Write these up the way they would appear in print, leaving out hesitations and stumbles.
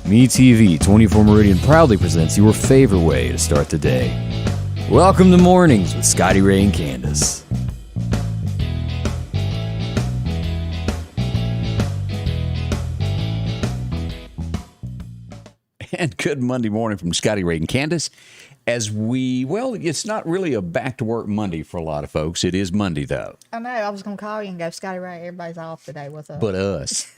MeTV 24 Meridian proudly presents your favorite way to start the day. Welcome to Mornings with Scotty Ray and Candace. And good Monday morning from Scotty Ray and Candace. It's not really a back-to-work Monday for a lot of folks. It is Monday, though. I know. I was going to call you and go, Scotty Ray, everybody's off today. What's up? But us.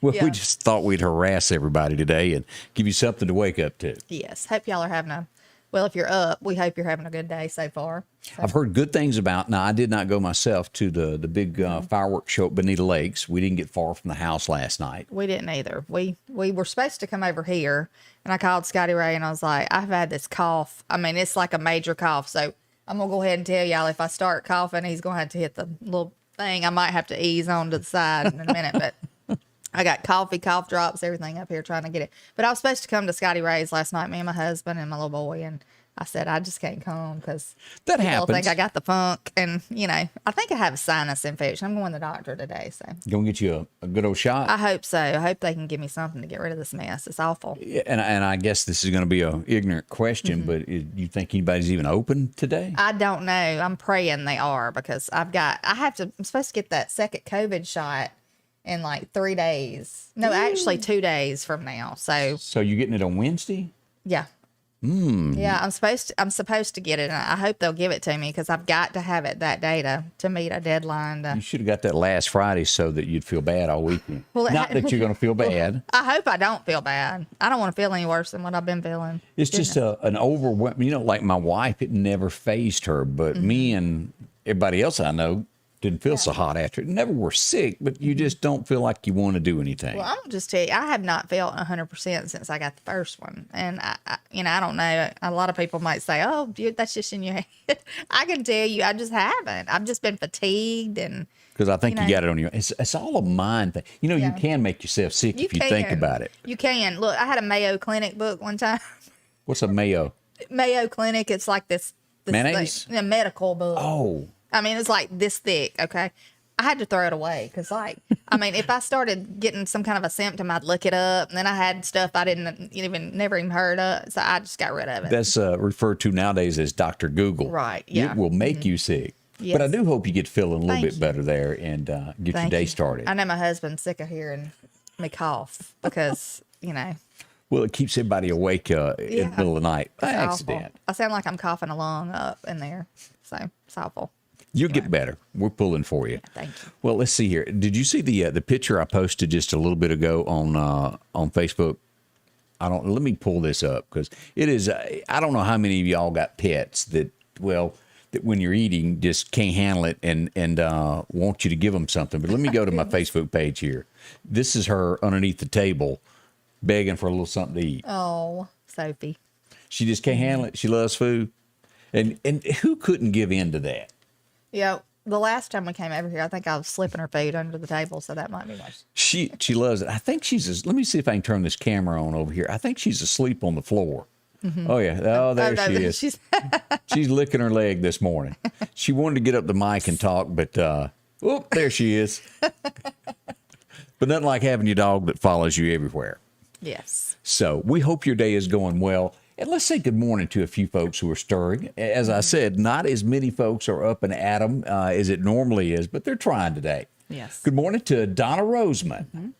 We just thought we'd harass everybody today and give you something to wake up to. Yes. Hope y'all are having if you're up, we hope you're having a good day so far. So. I've heard good things about, now I did not go myself to the big fireworks show at Bonita Lakes. We didn't get far from the house last night. We didn't either. We were supposed to come over here, and I called Scotty Ray, and I was like, I've had this cough. I mean, it's like a major cough, so I'm going to go ahead and tell y'all if I start coughing, he's going to have to hit the little thing. I might have to ease on to the side in a minute, but I got coffee, cough drops, everything up here trying to get it. But I was supposed to come to Scotty Ray's last night, me and my husband and my little boy, and I said, I just can't come because people think I got the funk. And, I think I have a sinus infection. I'm going to the doctor today. So You going to get you a good old shot? I hope so. I hope they can give me something to get rid of this mess. It's awful. Yeah, and I guess this is going to be an ignorant question, but you think anybody's even open today? I don't know. I'm praying they are because I'm supposed to get that second COVID shot in like 3 days. No, actually 2 days from now. So you're getting it on Wednesday? Yeah. Yeah, I'm supposed to get it. And I hope they'll give it to me because I've got to have it that day to meet a deadline. You should have got that last Friday so that you'd feel bad all weekend. Not that you're going to feel bad. I hope I don't feel bad. I don't want to feel any worse than what I've been feeling. It's just an overwhelming, like my wife, it never fazed her, but me and everybody else I know didn't feel so hot after it. Never were sick, but you just don't feel like you want to do anything. Well, I'm just tell you, I have not felt 100% since I got the first one. And, I don't know. A lot of people might say, oh, that's just in your head. I can tell you, I just haven't. I've just been fatigued. And because I think you got it on your, it's all a mind thing. You can make yourself sick if you think about it. You can. Look, I had a Mayo Clinic book one time. What's a Mayo? Mayo Clinic. It's like this mayonnaise? Thing, a medical book. Oh. I mean, it's like this thick, okay? I had to throw it away because, if I started getting some kind of a symptom, I'd look it up, and then I had stuff I never even heard of, so I just got rid of it. That's referred to nowadays as Dr. Google. Right, yeah. It will make you sick. Yes. But I do hope you get feeling a little bit better there and get your day started. I know my husband's sick of hearing me cough because, Well, it keeps everybody awake in the middle of the night by accident. Awful. I sound like I'm coughing a lung up in there, so it's awful. You'll get better. We're pulling for you. Yeah, thank you. Well, let's see here. Did you see the picture I posted just a little bit ago on Facebook? Let me pull this up because it is. I don't know how many of y'all got pets that when you're eating just can't handle it and want you to give them something. But let me go to my Facebook page here. This is her underneath the table, begging for a little something to eat. Oh, Sophie. She just can't handle it. She loves food, and who couldn't give in to that? Yeah, the last time we came over here, I think I was slipping her food under the table, so that might be nice. She loves it. I think let me see if I can turn this camera on over here. I think she's asleep on the floor. Mm-hmm. Oh, yeah. Oh, there she is. She's licking her leg this morning. She wanted to get up the mic and talk, but, there she is. But nothing like having your dog that follows you everywhere. Yes. So we hope your day is going well. And let's say good morning to a few folks who are stirring. As I said, not as many folks are up and at 'em as it normally is, but they're trying today. Yes. Good morning to Donna Roseman.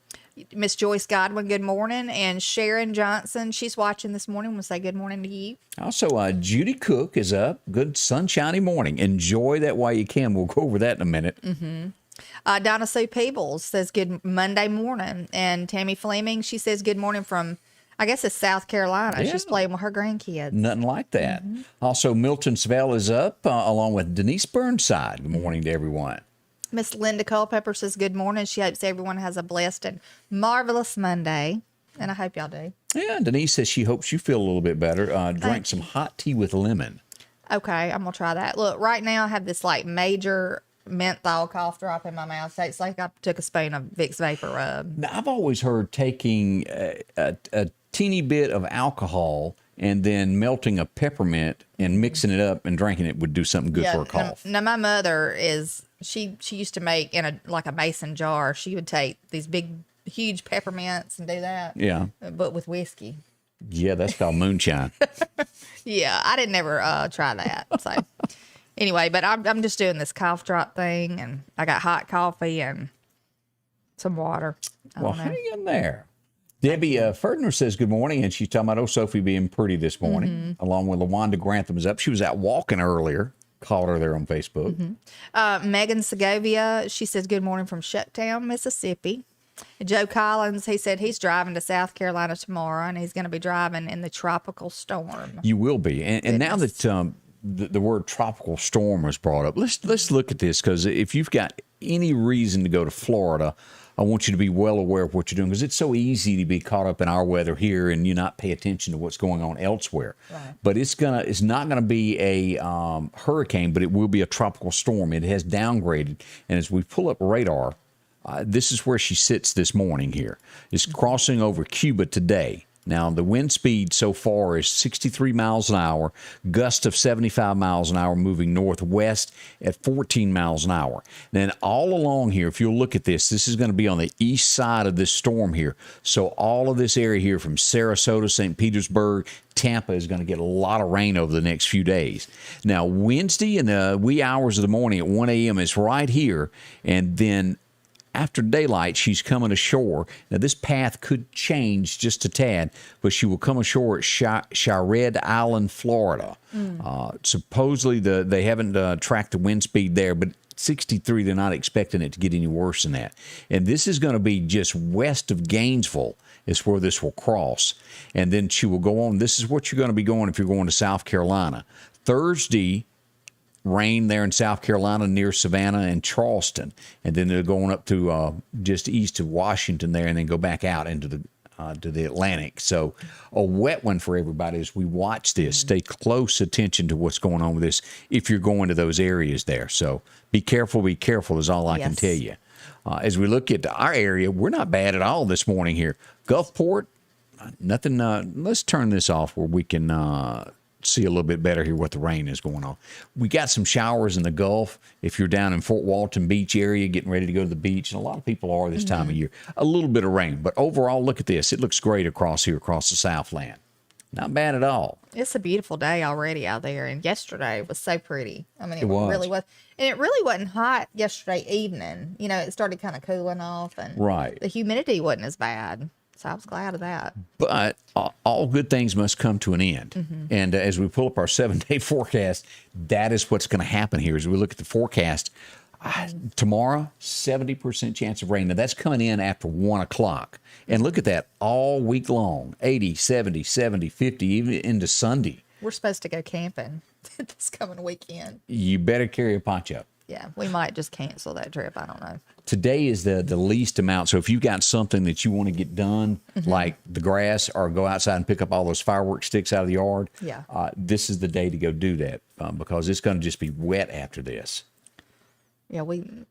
Miss Joyce Godwin, good morning. And Sharon Johnson, she's watching this morning. We'll say good morning to you. Also, Judy Cook is up. Good sunshiny morning. Enjoy that while you can. We'll go over that in a minute. Mm-hmm. Donna Sue Peebles says good Monday morning. And Tammy Fleming, she says good morning from, I guess it's South Carolina. Yeah. She's playing with her grandkids. Nothing like that. Mm-hmm. Also, Milton Svell is up along with Denise Burnside. Good morning to everyone. Miss Linda Culpepper says good morning. She hopes everyone has a blessed and marvelous Monday. And I hope y'all do. Yeah, Denise says she hopes you feel a little bit better. Drank some hot tea with lemon. Okay, I'm going to try that. Look, right now I have this major menthol cough drop in my mouth. It's like I took a spoon of Vicks Vapor Rub. Now, I've always heard taking a teeny bit of alcohol and then melting a peppermint and mixing it up and drinking it would do something good for a cough. Now my mother she used to make in a mason jar. She would take these big huge peppermints and do that. Yeah. But with whiskey. Yeah, that's called moonshine. Yeah, I didn't never try that. So anyway, but I'm just doing this cough drop thing, and I got hot coffee and some water. Well, hang in there. Debbie Ferdner says good morning, and she's talking about Sophie being pretty this morning, along with LaWanda Grantham is up. She was out walking earlier. Called her there on Facebook. Megan Segovia, she says good morning from Shucktown, Mississippi. Joe Collins, he said he's driving to South Carolina tomorrow, and he's going to be driving in the tropical storm. You will be. And now that the word tropical storm was brought up, let's look at this, because if you've got any reason to go to Florida, I want you to be well aware of what you're doing, because it's so easy to be caught up in our weather here and you not pay attention to what's going on elsewhere. Right. But it's not gonna be a hurricane, but it will be a tropical storm. It has downgraded, and as we pull up radar, this is where she sits this morning here. It's crossing over Cuba today. Now, the wind speed so far is 63 miles an hour, gust of 75 miles an hour, moving northwest at 14 miles an hour. Then all along here, if you'll look at this is going to be on the east side of this storm here. So all of this area here from Sarasota, St. Petersburg, Tampa is going to get a lot of rain over the next few days. Now, Wednesday in the wee hours of the morning at 1 a.m. is right here, and then after daylight, she's coming ashore. Now, this path could change just a tad, but she will come ashore at Shared Island, Florida. Supposedly, they haven't tracked the wind speed there, but 63, they're not expecting it to get any worse than that. And this is going to be just west of Gainesville is where this will cross. And then she will go on. This is what you're going to be going if you're going to South Carolina. Thursday, rain there in South Carolina near Savannah and Charleston, and then they're going up to just east of Washington there, and then go back out into the to the Atlantic. So a wet one for everybody as we watch this. Stay close attention to what's going on with this if you're going to those areas there. So be careful is all I can tell you. As we look at our area, we're not bad at all this morning here. Gulfport, nothing. Let's turn this off where we can see a little bit better here what the rain is going on. We got some showers in the Gulf. If you're down in Fort Walton Beach area, getting ready to go to the beach, and a lot of people are this time of year, a little bit of rain. But overall, look at this. It looks great across here, across the Southland. Not bad at all. It's a beautiful day already out there, and yesterday was so pretty. I mean, it really was. And it really wasn't hot yesterday evening. You know, it started kind of cooling off, and the humidity wasn't as bad. So I was glad of that. But all good things must come to an end. And as we pull up our 7-day forecast, that is what's going to happen here. As we look at the forecast, tomorrow, 70% chance of rain. Now, that's coming in after 1 o'clock. And look at that all week long, 80, 70, 70, 50, even into Sunday. We're supposed to go camping this coming weekend. You better carry a poncho. Yeah, we might just cancel that trip. I don't know. Today is the least amount. So if you've got something that you want to get done, like the grass, or go outside and pick up all those fireworks sticks out of the yard, this is the day to go do that because it's going to just be wet after this. Yeah,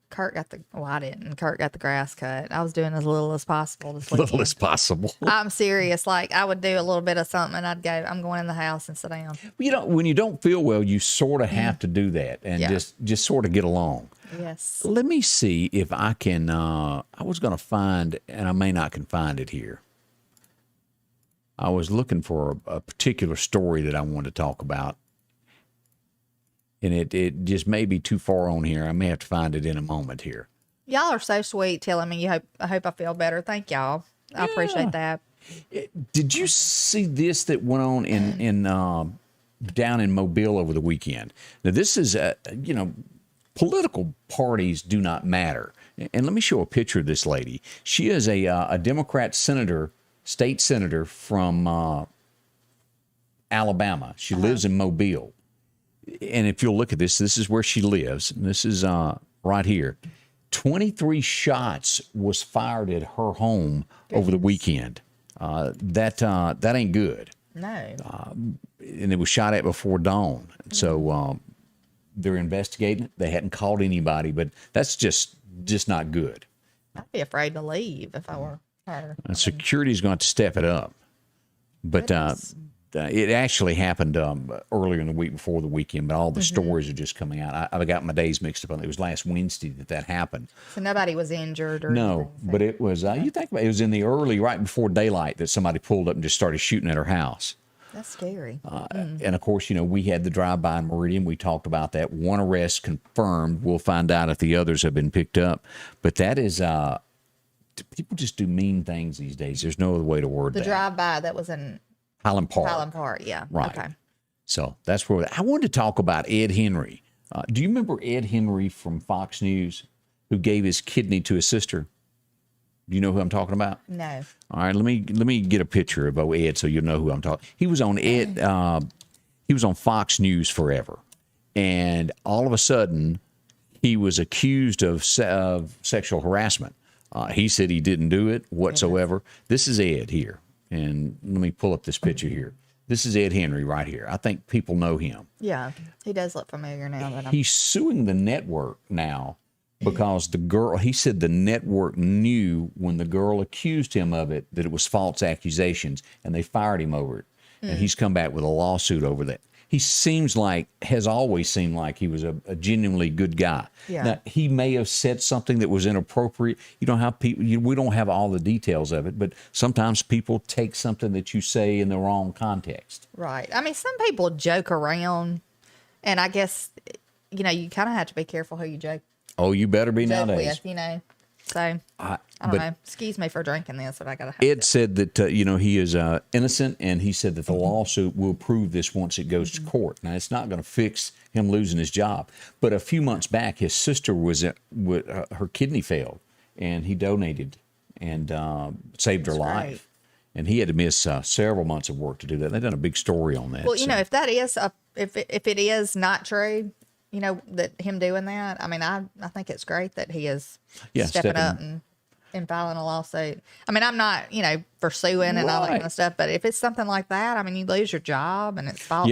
Kurt got I didn't. Kurt got the grass cut. I was doing as little as possible this weekend. Little as possible. I'm serious. Like, I would do a little bit of something, and I'd go, I'm going in the house and sit down. You know, when you don't feel well, you sort of have to do that and just sort of get along. Yes. Let me see if I can, I was going to find, and I may not can find it here. I was looking for a particular story that I wanted to talk about. And it just may be too far on here. I may have to find it in a moment here. Y'all are so sweet telling me I hope I feel better. Thank y'all. I appreciate that. Did you see this that went on in down in Mobile over the weekend? Now, this is, political parties do not matter. And let me show a picture of this lady. She is a Democrat state senator from Alabama. She lives in Mobile. And if you'll look at this is where she lives. And this is right here. 23 shots was fired at her home over the weekend. That ain't good. No. And it was shot at before dawn. So they're investigating it. They hadn't caught anybody, but that's just not good. I'd be afraid to leave if I were her. Security's going to step it up. But it actually happened earlier in the week before the weekend, but all the stories are just coming out. I got my days mixed up on it. It was last Wednesday that happened. So nobody was injured or No, anything, so- but it was, you think about it, it was in the early, right before daylight that somebody pulled up and just started shooting at her house. That's scary. And of course, we had the drive-by in Meridian. We talked about that. One arrest confirmed. We'll find out if the others have been picked up. But that is, people just do mean things these days. There's no other way to word The that. drive-by that was in Highland Park. Highland Park, yeah. Right. Okay. So that's where I wanted to talk about Ed Henry. Do you remember Ed Henry from Fox News who gave his kidney to his sister? Do you know who I'm talking about? No. All right, let me get a picture of Ed so you'll know who I'm talking. He was on Ed. He was on Fox News forever, and all of a sudden, he was accused of sexual harassment. He said he didn't do it whatsoever. This is Ed here, and let me pull up this picture here. This is Ed Henry right here. I think people know him. Yeah, he does look familiar now. That He's suing the network now because he said the network knew when the girl accused him of it that it was false accusations, and they fired him over it. And he's come back with a lawsuit over that. He has always seemed like he was a genuinely good guy. Yeah. Now, he may have said something that was inappropriate. You don't have people. We don't have all the details of it, but sometimes people take something that you say in the wrong context. Right. I mean, some people joke around, and I guess, you kind of have to be careful who you joke Oh, you better be nowadays. with, So, I don't know. Excuse me for drinking this, but I got to have Ed said that, he is innocent, and he said that the lawsuit will prove this once it goes to court. Now, it's not going to fix him losing his job. But a few months back, his sister her kidney failed, and he donated and saved her life. Great. And he had to miss several months of work to do that. They've done a big story on that. Well, if that is, if it is not true, that him doing that, I mean, I think it's great that he is stepping up and filing a lawsuit. I mean, I'm not, pursuing and all that kind of stuff, but if it's something like that, I mean, you lose your job and it's false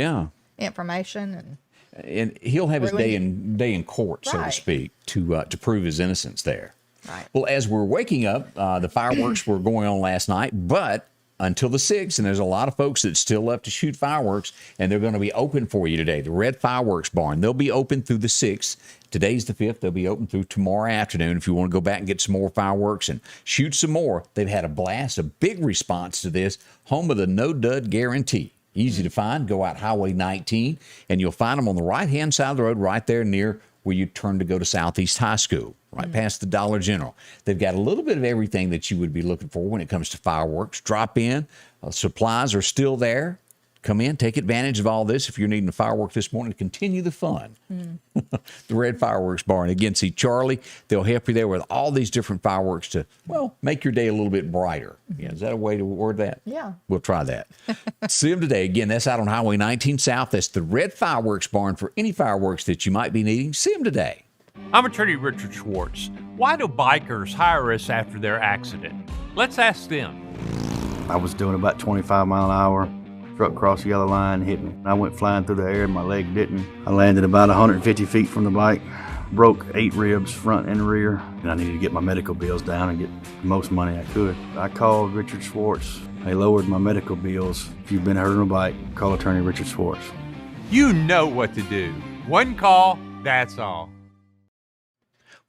information. And he'll have his day in court, so to speak, to prove his innocence there. Right. Well, as we're waking up, the fireworks were going on last night, but until the 6th, and there's a lot of folks that still love to shoot fireworks, and they're going to be open for you today. The Red Fireworks Barn, they'll be open through the 6th. Today's the 5th. They'll be open through tomorrow afternoon if you want to go back and get some more fireworks and shoot some more. They've had a blast, a big response to this. Home of the no-dud guarantee. Easy to find. Go out Highway 19, and you'll find them on the right-hand side of the road right there near where you turn to go to Southeast High School, right past the Dollar General. They've got a little bit of everything that you would be looking for when it comes to fireworks. Drop in. Supplies are still there. Come in, take advantage of all this if you're needing a firework this morning to continue the fun. The Red Fireworks Barn. Again, see Charlie. They'll help you there with all these different fireworks to, make your day a little bit brighter. Yeah, is that a way to word that? Yeah. We'll try that. See them today. Again, that's out on Highway 19 South. That's the Red Fireworks Barn for any fireworks that you might be needing. See them today. I'm attorney Richard Schwartz. Why do bikers hire us after their accident? Let's ask them. I was doing about 25 mile an hour. Truck crossed the yellow line, hit me. I went flying through the air and my leg didn't. I landed about 150 feet from the bike, broke 8 ribs, front and rear, and I needed to get my medical bills down and get the most money I could. I called Richard Schwartz. They lowered my medical bills. If you've been hurt on a bike, call attorney Richard Schwartz. You know what to do. One call, that's all.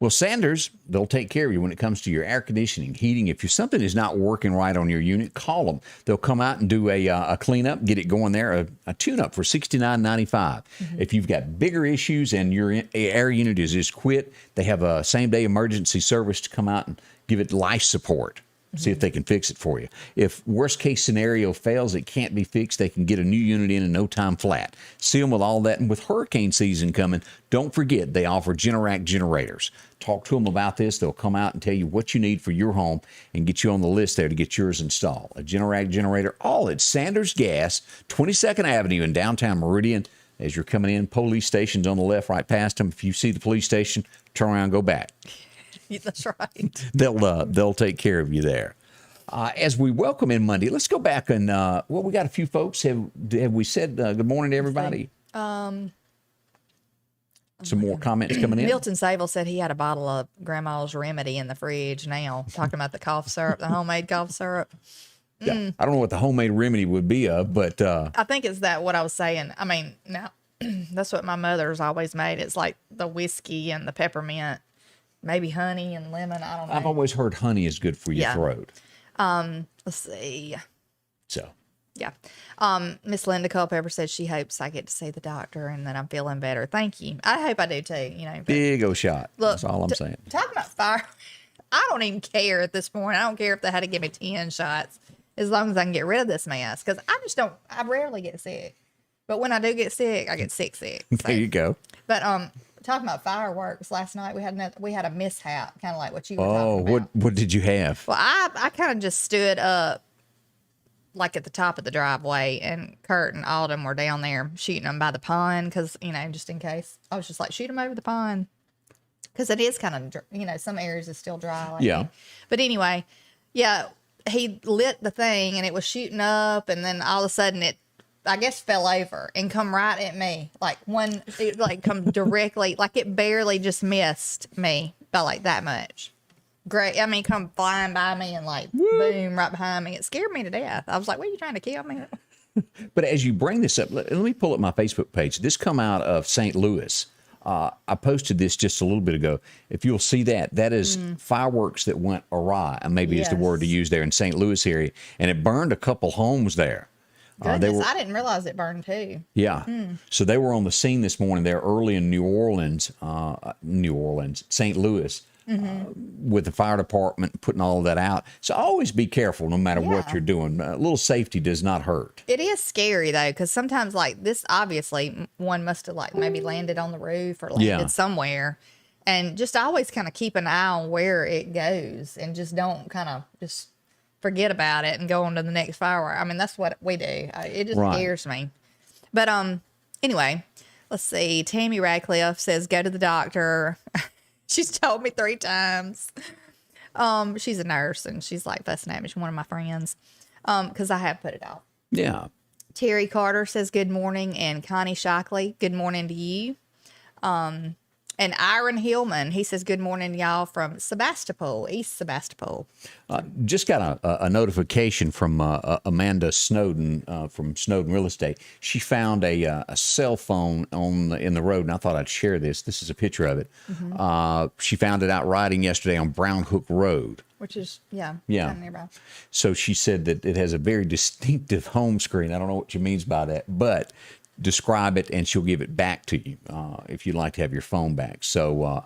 Well, Sanders, they'll take care of you when it comes to your air conditioning, heating. If something is not working right on your unit, call them. They'll come out and do a cleanup, get it going there, a tune-up for $69.95. If you've got bigger issues and your air unit is just quit, they have a same-day emergency service to come out and give it life support. See if they can fix it for you. If worst case scenario fails, it can't be fixed, they can get a new unit in no time flat. See them with all that. And with hurricane season coming, don't forget they offer Generac generators. Talk to them about this. They'll come out and tell you what you need for your home and get you on the list there to get yours installed. A Generac generator, all at Sanders Gas, 22nd Avenue in downtown Meridian. As you're coming in, police station's on the left right past them. If you see the police station, turn around, go back. That's right. They'll take care of you there. As we welcome in Monday, let's go back and we got a few folks. Have we said good morning to everybody? Some more comments coming in. Milton Sable said he had a bottle of Grandma's Remedy in the fridge now, talking about the cough syrup, the homemade cough syrup. Yeah. I don't know what the homemade remedy would be of, but I think it's that what I was saying. I mean, now that's what my mother's always made. It's like the whiskey and the peppermint, maybe honey and lemon. I don't know. I've always heard honey is good for your Yeah. throat. Let's see. So Yeah. Miss Linda Culpepper said she hopes I get to see the doctor and that I'm feeling better. Thank you. I hope I do too, you know. But big old shot. look, That's all I'm saying. Talking about fire, I don't even care at this point. I don't care if they had to give me 10 shots as long as I can get rid of this mess. Because I rarely get sick. But when I do get sick, I get sick. So. There you go. But talking about fireworks, last night we had a mishap, kind of like what you were talking about. What did you have? Well, I kind of just stood up like at the top of the driveway, and Kurt and Alden were down there shooting them by the pond because, you know, just in case. I was just like, shoot them over the pond because it is kind of, you know, some areas is still dry. Like Yeah. that. But anyway, yeah, he lit the thing and it was shooting up, and then all of a sudden it, I guess, fell over and come right at me. It come directly, like it barely just missed me by like that much. Great. I mean, come flying by me and like boom right behind me. It scared me to death. I was like, what are you trying to kill me? But as you bring this up, let me pull up my Facebook page. This come out of St. Louis. I posted this just a little bit ago. If you'll see that is fireworks that went awry, and maybe is the word to use there in St. Louis area, and it burned a couple homes there. Goodness, I didn't realize it burned too. Yeah. So they were on the scene this morning there early in New Orleans, St. Louis, with the fire department putting all of that out. So always be careful no matter what you're doing. A little safety does not hurt. It is scary though, because sometimes like this, obviously one must have like maybe landed on the roof or landed somewhere. And just always kind of keep an eye on where it goes and just don't kind of just forget about it and go on to the next firework. I mean, that's what we do. It just scares me. But anyway, let's see. Tammy Radcliffe says, go to the doctor. She's told me 3 times. She's a nurse and she's like fussing at me. She's one of my friends because I have put it off. Yeah. Terry Carter says good morning, and Connie Shockley, good morning to you. And Aaron Hillman, he says good morning, y'all, from Sebastopol, East Sebastopol. Just got a notification from Amanda Snowden from Snowden Real Estate. She found a cell phone in the road, and I thought I'd share this. This is a picture of it. She found it out riding yesterday on Brown Hook Road. Which is, kind of nearby. So she said that it has a very distinctive home screen. I don't know what she means by that, but describe it and she'll give it back to you if you'd like to have your phone back. So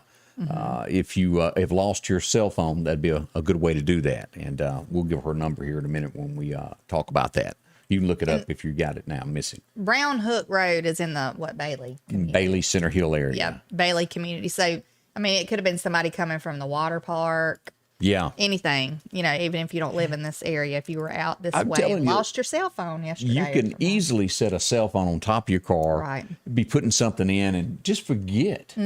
if you have lost your cell phone, that'd be a good way to do that. And we'll give her number here in a minute when we talk about that. You can look it up if you got it now missing. Brown Hook Road is in the, Bailey? In Bailey, Center Hill area. Yeah, Bailey community. So, I mean, it could have been somebody coming from the water park. Yeah. Anything, even if you don't live in this area, if you were out this way and lost your cell phone yesterday. You can easily set a cell phone on top of your car, right, be putting something in and just forget.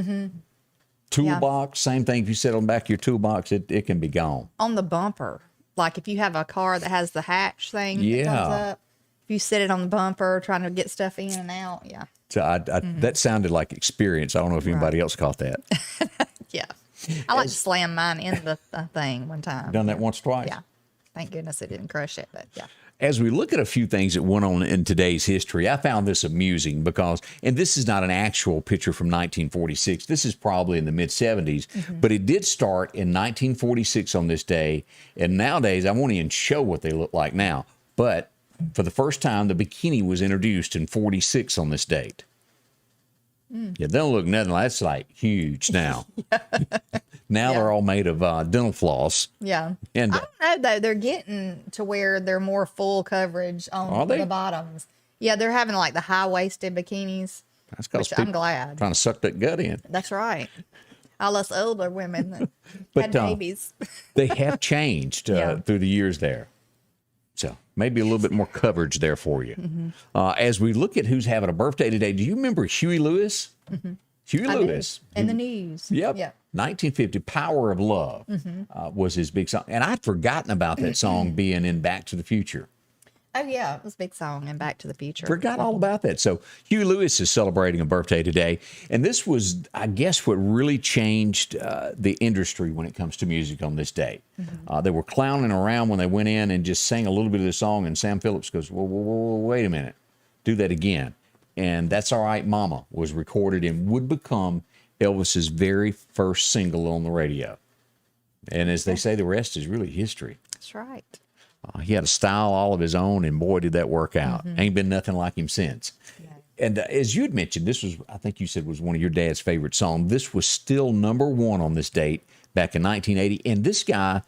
Toolbox, same thing. If you set on the back of your toolbox, it can be gone. On the bumper, like if you have a car that has the hatch thing that comes up, if you set it on the bumper trying to get stuff in and out, So that sounded like experience. I don't know if anybody else caught that. Yeah. I like to slam mine in the thing one time. Done that once, twice? Yeah. Thank goodness it didn't crush it, but yeah. As we look at a few things that went on in today's history, I found this amusing because, and this is not an actual picture from 1946. This is probably in the mid-70s, but it did start in 1946 on this day. And nowadays, I won't even show what they look like now. But for the first time, the bikini was introduced in 46 on this date. Yeah, they don't look nothing like that's like huge now. Now they're all made of dental floss. Yeah. And I don't know, though. They're getting to where they're more full coverage on the bottoms. Yeah, they're having like the high-waisted bikinis, which I'm glad. Trying to suck that gut in. That's right. All us older women that had babies. They have changed through the years there. So maybe a little bit more coverage there for you. As we look at who's having a birthday today, do you remember Huey Lewis? Huey Lewis. In the news. Yep. 1950, Power of Love was his big song. And I'd forgotten about that song being in Back to the Future. Oh, yeah. It was a big song and Back to the Future. Forgot all about that. So Hugh Lewis is celebrating a birthday today. And this was, I guess, what really changed the industry when it comes to music on this day. They were clowning around when they went in and just sang a little bit of the song. And Sam Phillips goes, whoa, wait a minute. Do that again. And That's All Right Mama was recorded and would become Elvis's very first single on the radio. And as they say, the rest is really history. That's right. He had a style all of his own, and boy, did that work out. Ain't been nothing like him since. Yeah. And as you had mentioned, this was, I think you said, was one of your dad's favorite songs. This was still number one on this date back in 1980. And this guy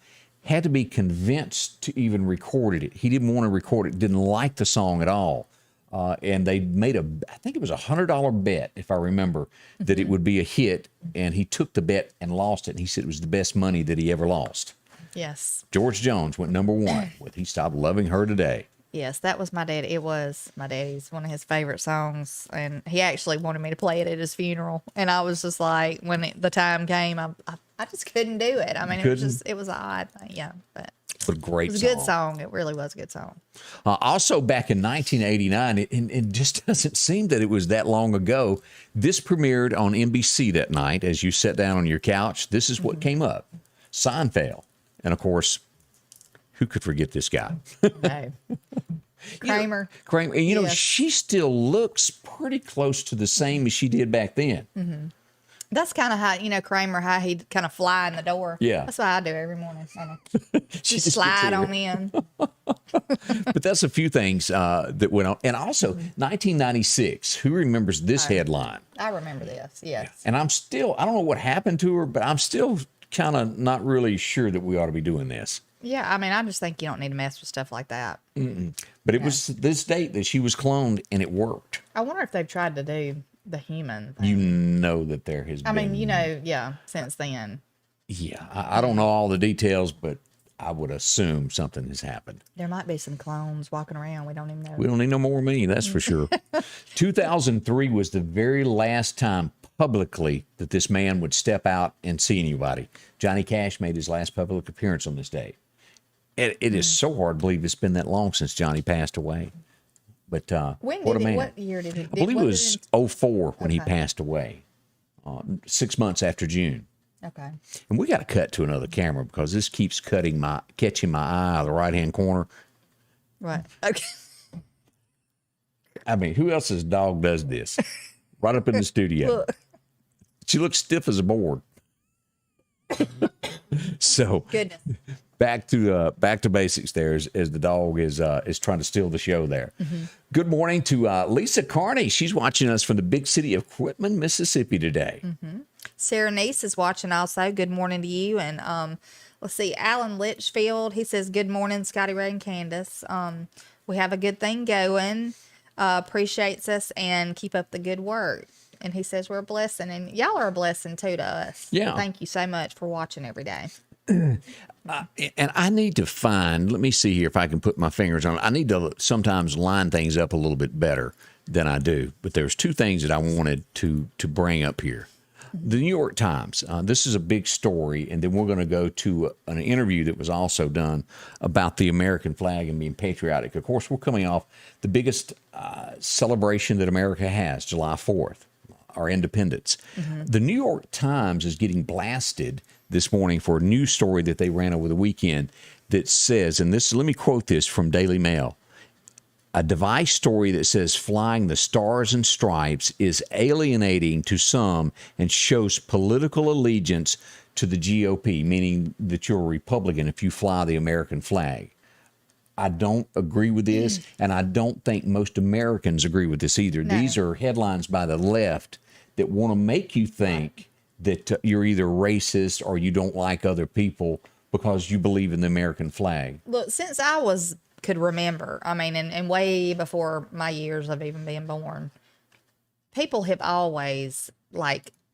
had to be convinced to even record it. He didn't want to record it, didn't like the song at all. And they made I think it was $100 bet, if I remember, that it would be a hit. And he took the bet and lost it. And he said it was the best money that he ever lost. Yes. George Jones went number one with He Stopped Loving Her Today. Yes, that was my dad. It was my daddy's, one of his favorite songs. And he actually wanted me to play it at his funeral. And I was just like, when the time came, I just couldn't do it. I mean, it was an odd thing. Yeah. But what a great song. It was a good song. It really was a good song. Also, back in 1989, it just doesn't seem that it was that long ago. This premiered on NBC that night. As you sat down on your couch, this is what came up. Seinfeld. And, of course, who could forget this guy? No. Kramer. Kramer. And, yes. She still looks pretty close to the same as she did back then. Mm-hmm. That's kind of how, Kramer, how he'd kind of fly in the door. Yeah. That's what I do every morning. Just slide on in. But that's a few things that went on. And also, 1996, who remembers this headline? I remember this, yes. And I don't know what happened to her, but I'm still kind of not really sure that we ought to be doing this. Yeah, I mean, I just think you don't need to mess with stuff like that. But it was this date that she was cloned, and it worked. I wonder if they've tried to do the human thing. You know that there has been. I mean, since then. Yeah, I don't know all the details, but I would assume something has happened. There might be some clones walking around. We don't even know. We don't need no more of me, that's for sure. 2003 was the very last time publicly that this man would step out and see anybody. Johnny Cash made his last public appearance on this day. It is so hard to believe it's been that long since Johnny passed away. But what year did he? I believe it was 2004 when he passed away, 6 months after June. Okay. And we got to cut to another camera because this keeps catching my eye out of the right-hand corner. Right. Okay. I mean, who else's dog does this? Right up in the studio. Look. She looks stiff as a board. So goodness. Back to basics there as the dog is trying to steal the show there. Mm-hmm. Good morning to Lisa Carney. She's watching us from the big city of Quitman, Mississippi today. Mm-hmm. Sarah Neese is watching also. Good morning to you. And let's see, Alan Litchfield, he says, good morning, Scotty Ray and Candace. We have a good thing going. Appreciates us and keep up the good work. And he says we're a blessing, and y'all are a blessing too to us. Yeah. So thank you so much for watching every day. And I need to find, let me see here if I can put my fingers on it. I need to sometimes line things up a little bit better than I do. But there's two things that I wanted to bring up here. The New York Times, this is a big story, and then we're going to go to an interview that was also done about the American flag and being patriotic. Of course, we're coming off the biggest celebration that America has, July 4th, our independence. Mm-hmm. The New York Times is getting blasted this morning for a news story that they ran over the weekend that says, and this, let me quote this from Daily Mail, a device story that says flying the stars and stripes is alienating to some and shows political allegiance to the GOP, meaning that you're a Republican if you fly the American flag. I don't agree with this, and I don't think most Americans agree with this either. No. These are headlines by the left that want to make you think that you're either racist or you don't like other people because you believe in the American flag. Look, since I could remember, I mean, and way before my years of even being born, people have always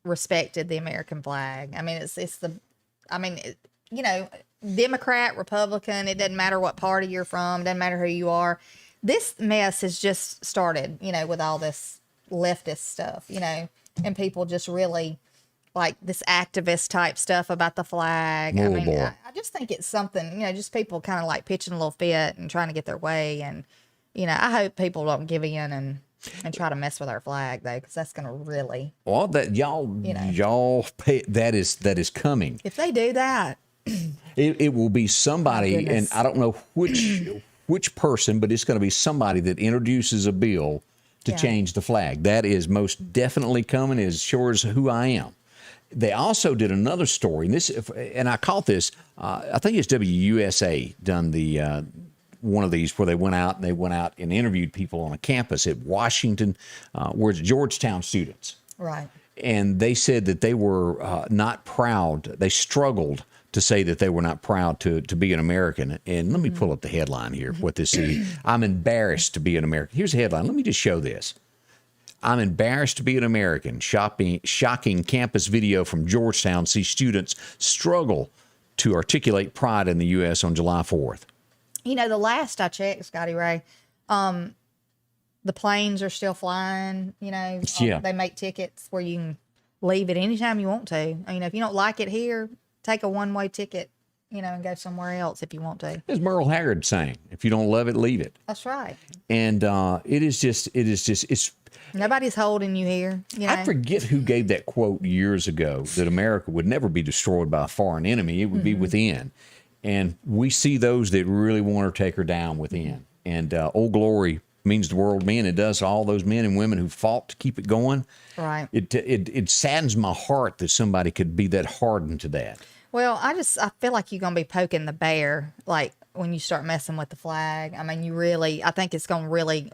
respected the American flag. I mean, Democrat, Republican, it doesn't matter what party you're from, it doesn't matter who you are. This mess has just started, with all this leftist stuff, and people just really like this activist type stuff about the flag. Oh, I mean, boy. I just think it's something, just people kind of like pitching a little fit and trying to get their way. And, I hope people don't give in and try to mess with our flag though, because that's going to really, Well, that y'all pay, that is coming. if they do that, It will be somebody, and goodness. I don't know which person, but it's going to be somebody that introduces a bill to Yeah. change the flag. That is most definitely coming, as sure as who I am. They also did another story, and I caught this. I think it's WUSA done the one of these where they went out and interviewed people on a campus at Washington, where it's Georgetown students. right. And they said that they were not proud. They struggled to say that they were not proud to be an American. And let me pull up the headline here, what this is. I'm embarrassed to be an American. Here's the headline. Let me just show this. I'm embarrassed to be an American. Shocking campus video from Georgetown sees students struggle to articulate pride in the U.S. on July 4th. The last I checked, Scotty Ray, the planes are still flying. Yeah. They make tickets where you can leave it anytime you want to. If you don't like it here, take a one-way ticket, and go somewhere else if you want to. As Merle Haggard saying, if you don't love it, leave it. That's right. And it's Nobody's holding you here. I forget who gave that quote years ago that America would never be destroyed by a foreign enemy. It would be within. And we see those that really want to take her down within. And Old Glory means the world men. It does all those men and women who fought to keep it going. Right. It saddens my heart that somebody could be that hardened to that. Well, I feel like you're going to be poking the bear, like when you start messing with the flag. I mean, I think it's going to really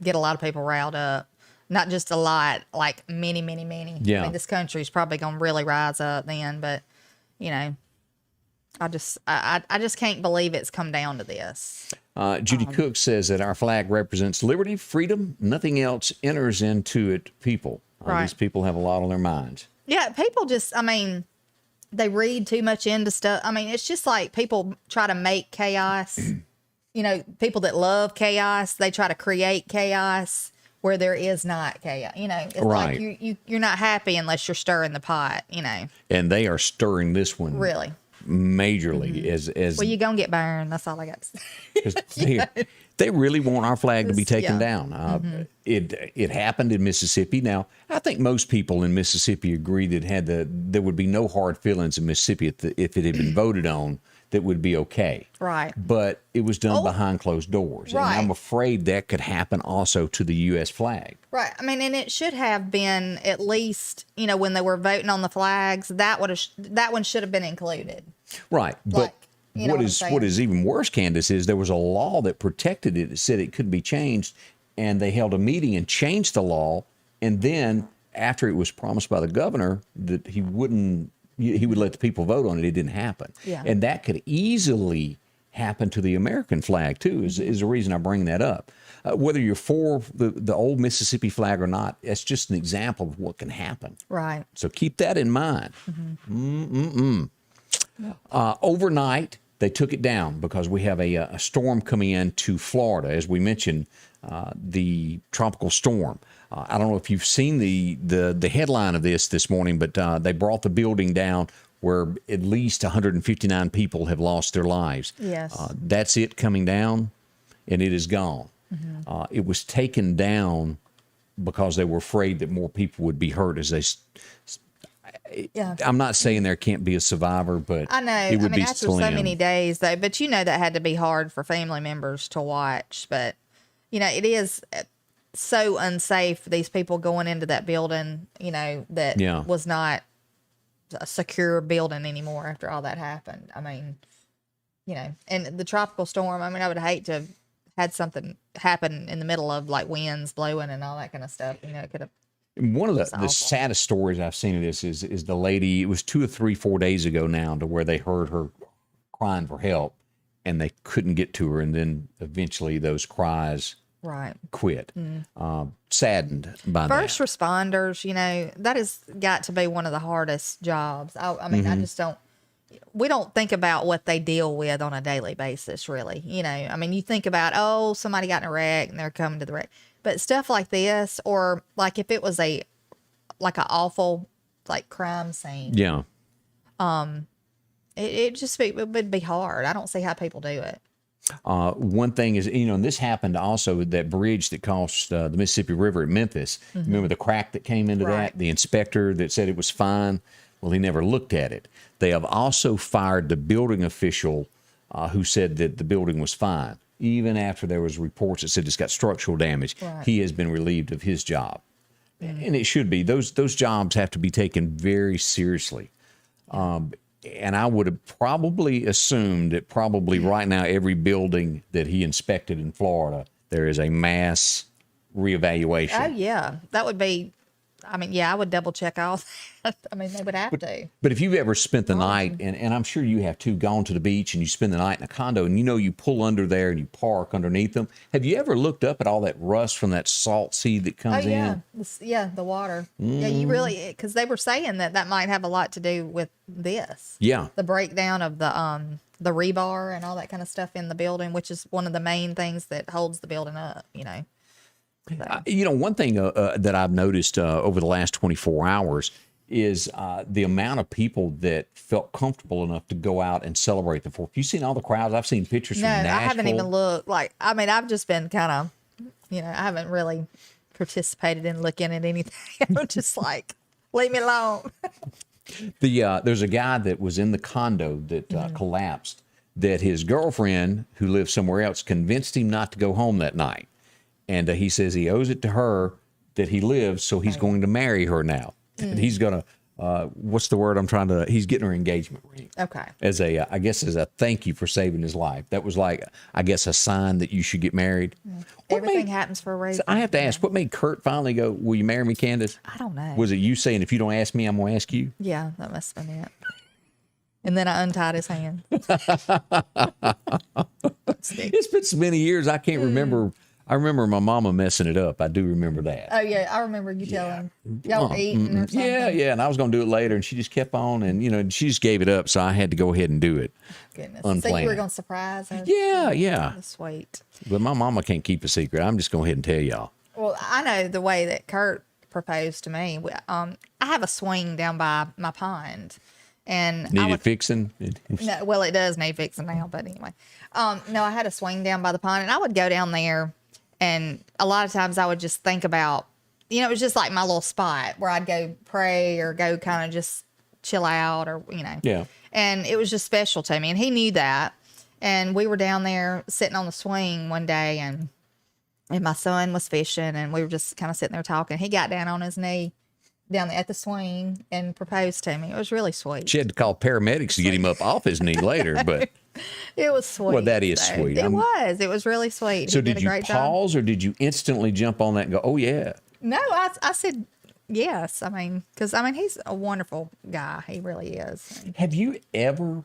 get a lot of people riled up. Not just a lot, like many, many, many. Yeah. I mean, this country's probably going to really rise up then, but, I just can't believe it's come down to this. Judy Cook says that our flag represents liberty, freedom. Nothing else enters into it, people. Right. These people have a lot on their minds. Yeah, people just, they read too much into stuff. It's just like people try to make chaos. People that love chaos, they try to create chaos where there is not chaos. It's Right. like you're not happy unless you're stirring the pot, And they are stirring this one Really. majorly as Well, you're going to get burned. That's all I got to say. 'cause they really want our flag to be taken Yeah. down. It happened in Mississippi. Now, I think most people in Mississippi agree that there would be no hard feelings in Mississippi if it had been voted on, that would be okay. Right. But it was done behind closed doors. Right. And I'm afraid that could happen also to the U.S. flag. Right. And it should have been at least, when they were voting on the flags, that one should have been included. Right. But Like, you know what I'm saying? what is even worse, Candace, is there was a law that protected it. It said it couldn't be changed, and they held a meeting and changed the law. And then after it was promised by the governor that he would let the people vote on it, it didn't happen. Yeah. And that could easily happen to the American flag too. Is the reason I bring that up. Whether you're for the old Mississippi flag or not, that's just an example of what can happen. Right. So keep that in mind. Overnight, they took it down because we have a storm coming into Florida. As we mentioned, the tropical storm. I don't know if you've seen the headline of this morning, but they brought the building down where at least 159 people have lost their lives. Yes. That's it coming down, and it is gone. It was taken down because they were afraid that more people would be hurt as they. Yeah. I'm not saying there can't be a survivor, but I know. it would be after slim. so many days, though, but that had to be hard for family members to watch. But, it is so unsafe for these people going into that building, that Yeah. was not a secure building anymore after all that happened. And the tropical storm, I would hate to have had something happen in the middle of like winds blowing and all that kind of stuff. It could have. One of the awful. saddest stories I've seen of this is the lady. It was 2 or 3, 4 days ago now, to where they heard her crying for help, and they couldn't get to her, and then eventually those cries Right. quit. Saddened by First that. responders, that has got to be one of the hardest jobs. I just don't. We don't think about what they deal with on a daily basis, really. You think about, somebody got in a wreck and they're coming to the wreck. But stuff like this, or like if it was an awful, like crime scene. Yeah. It would be hard. I don't see how people do it. One thing is, and this happened also at that bridge that crossed the Mississippi River at Memphis. Remember the crack that came into Right. that? The inspector that said it was fine. Well, he never looked at it. They have also fired the building official who said that the building was fine. Even after there was reports that said it's got structural damage, Right. he has been relieved of his job. And it should be. Those jobs have to be taken very seriously. And I would have probably assumed that probably right now every building that he inspected in Florida, there is a mass reevaluation. Oh yeah, that would be. I mean, yeah, I would double check all that. I mean, they would have to. But if you've ever spent the night, and I'm sure you have too, gone to the beach and you spend the night in a condo and you pull under there and you park underneath them, have you ever looked up at all that rust from that salt sea that comes in? Yeah, the water. Yeah, you really, because they were saying that might have a lot to do with this. Yeah. The breakdown of the rebar and all that kind of stuff in the building, which is one of the main things that holds the building up, So. One thing that I've noticed over the last 24 hours is the amount of people that felt comfortable enough to go out and celebrate the 4th. You've seen all the crowds. I've seen pictures from Nashville. I haven't even looked. I've just been kind of, I haven't really participated in looking at anything. I'm just like, leave me alone. There's a guy that was in the condo that collapsed, that his girlfriend, who lives somewhere else, convinced him not to go home that night. And he says he owes it to her that he lives, so he's going to marry her now. And he's going to, what's the word he's getting her engagement ring. Okay. As a thank you for saving his life. That was like, I guess, a sign that you should get married. Everything happens for a reason. I have to ask, what made Kurt finally go, will you marry me, Candace? I don't know. Was it you saying, if you don't ask me, I'm going to ask you? Yeah, that must have been it. And then I untied his hand. It's been so many years, I can't remember. I remember my mama messing it up. I do remember that. Oh, yeah. I remember you telling y'all were eating or something. Yeah. And I was going to do it later, and she just kept on, and she just gave it up, so I had to go ahead and do it. Goodness. Unplanned. So you were going to surprise her? Yeah. That's sweet. But my mama can't keep a secret. I'm just going to go ahead and tell y'all. Well, I know the way that Kurt proposed to me. I have a swing down by my pond. And Needed fixing? No, well, it does need fixing now, but anyway. No, I had a swing down by the pond, and I would go down there, and a lot of times I would just think about, it was just like my little spot where I'd go pray or go kind of just chill out or, Yeah. And it was just special to me, and he knew that. And we were down there sitting on the swing one day, and my son was fishing, and we were just kind of sitting there talking. He got down on his knee down there at the swing and proposed to me. It was really sweet. She had to call paramedics to get him up off his knee later, but it was sweet. Well, that is sweet. It was. It was really sweet. So He did did a you great pause job. or did you instantly jump on that and go, oh, yeah? No, I said yes. Because he's a wonderful guy. He really is. Have you ever,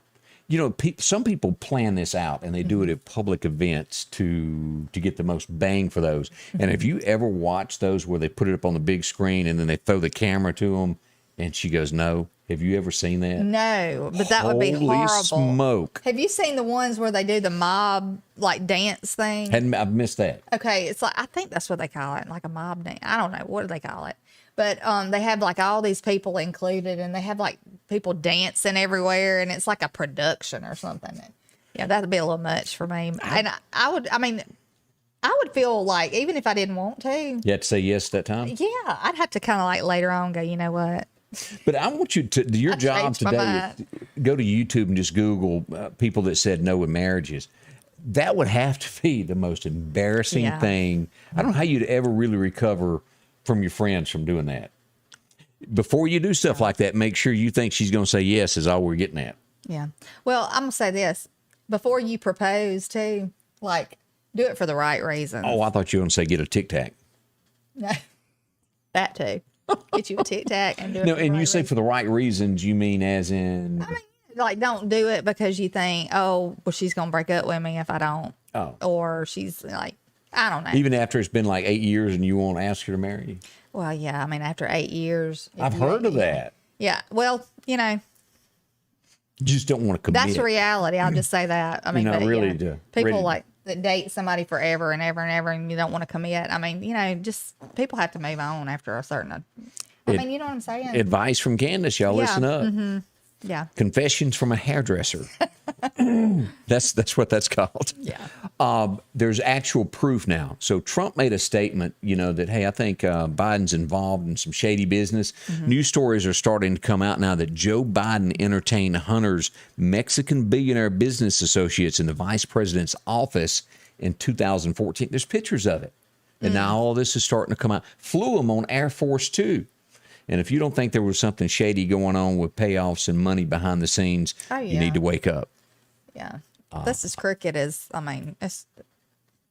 some people plan this out and they do it at public events to get the most bang for those. And have you ever watched those where they put it up on the big screen and then they throw the camera to them and she goes, no? Have you ever seen that? No, but that would be Holy horrible. Smoke. Have you seen the ones where they do the mob dance thing? I've missed that. Okay, it's I think that's what they call it, like a mob dance. I don't know, what do they call it? But they have all these people included, and they have people dancing everywhere, and it's like a production or something. And, yeah, that'd be a little much for me. And I would feel like, even if I didn't want to. You had to say yes that time? Yeah, I'd have to kind of later on go, you know what? But I want you to, your job changed my today, mind. go to YouTube and just Google people that said no in marriages. That would have to be the most embarrassing thing. I don't know how you'd ever really recover from your friends from doing that. Before you do stuff like that, make sure you think she's going to say yes is all we're getting at. Yeah. Well, I'm going to say this. Before you propose, too, do it for the right reasons. Oh, I thought you were going to say get a Tic Tac. No, that too. Get you a Tic Tac and do it. No, for the and right you say reasons. for the right reasons, you mean as in? Don't do it because you think, oh, well, she's gonna break up with me if I don't. Oh. Or she's I don't know. Even after it's been 8 years and you won't ask her to marry you? Well, yeah. After 8 years. I've heard of that. Yeah. Well, You just don't want to commit. that's reality. I'll just say that. You're not really people ready. that date somebody forever and ever and ever, and you don't want to commit. Just people have to move on after a certain I mean, you know what I'm saying? Advice from Candace, y'all listen up. Yeah. Confessions from a hairdresser. That's what that's called. Yeah. There's actual proof now. So Trump made a statement, that, hey, I think Biden's involved in some shady business. News stories are starting to come out now that Joe Biden entertained Hunter's Mexican billionaire business associates in the vice president's office in 2014. There's pictures of it. And now all this is starting to come out. Flew him on Air Force Two. And if you don't think there was something shady going on with payoffs and money behind the scenes, you need to wake up. Yeah. This is crooked as, it's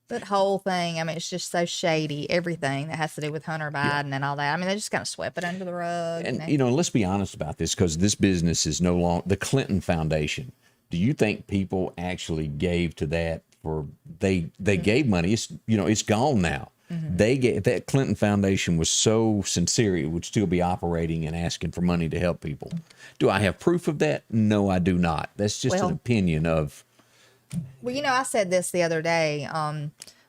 that whole thing. It's just so shady. Everything that has to do with Hunter Biden and all that. They just kind of swept it under the rug. And, let's be honest about this, because this business is no longer the Clinton Foundation. Do you think people actually gave to that they gave money? It's gone now. They gave, that Clinton Foundation was so sincere it would still be operating and asking for money to help people. Do I have proof of that? No, I do not. That's just an opinion of. Well, I said this the other day.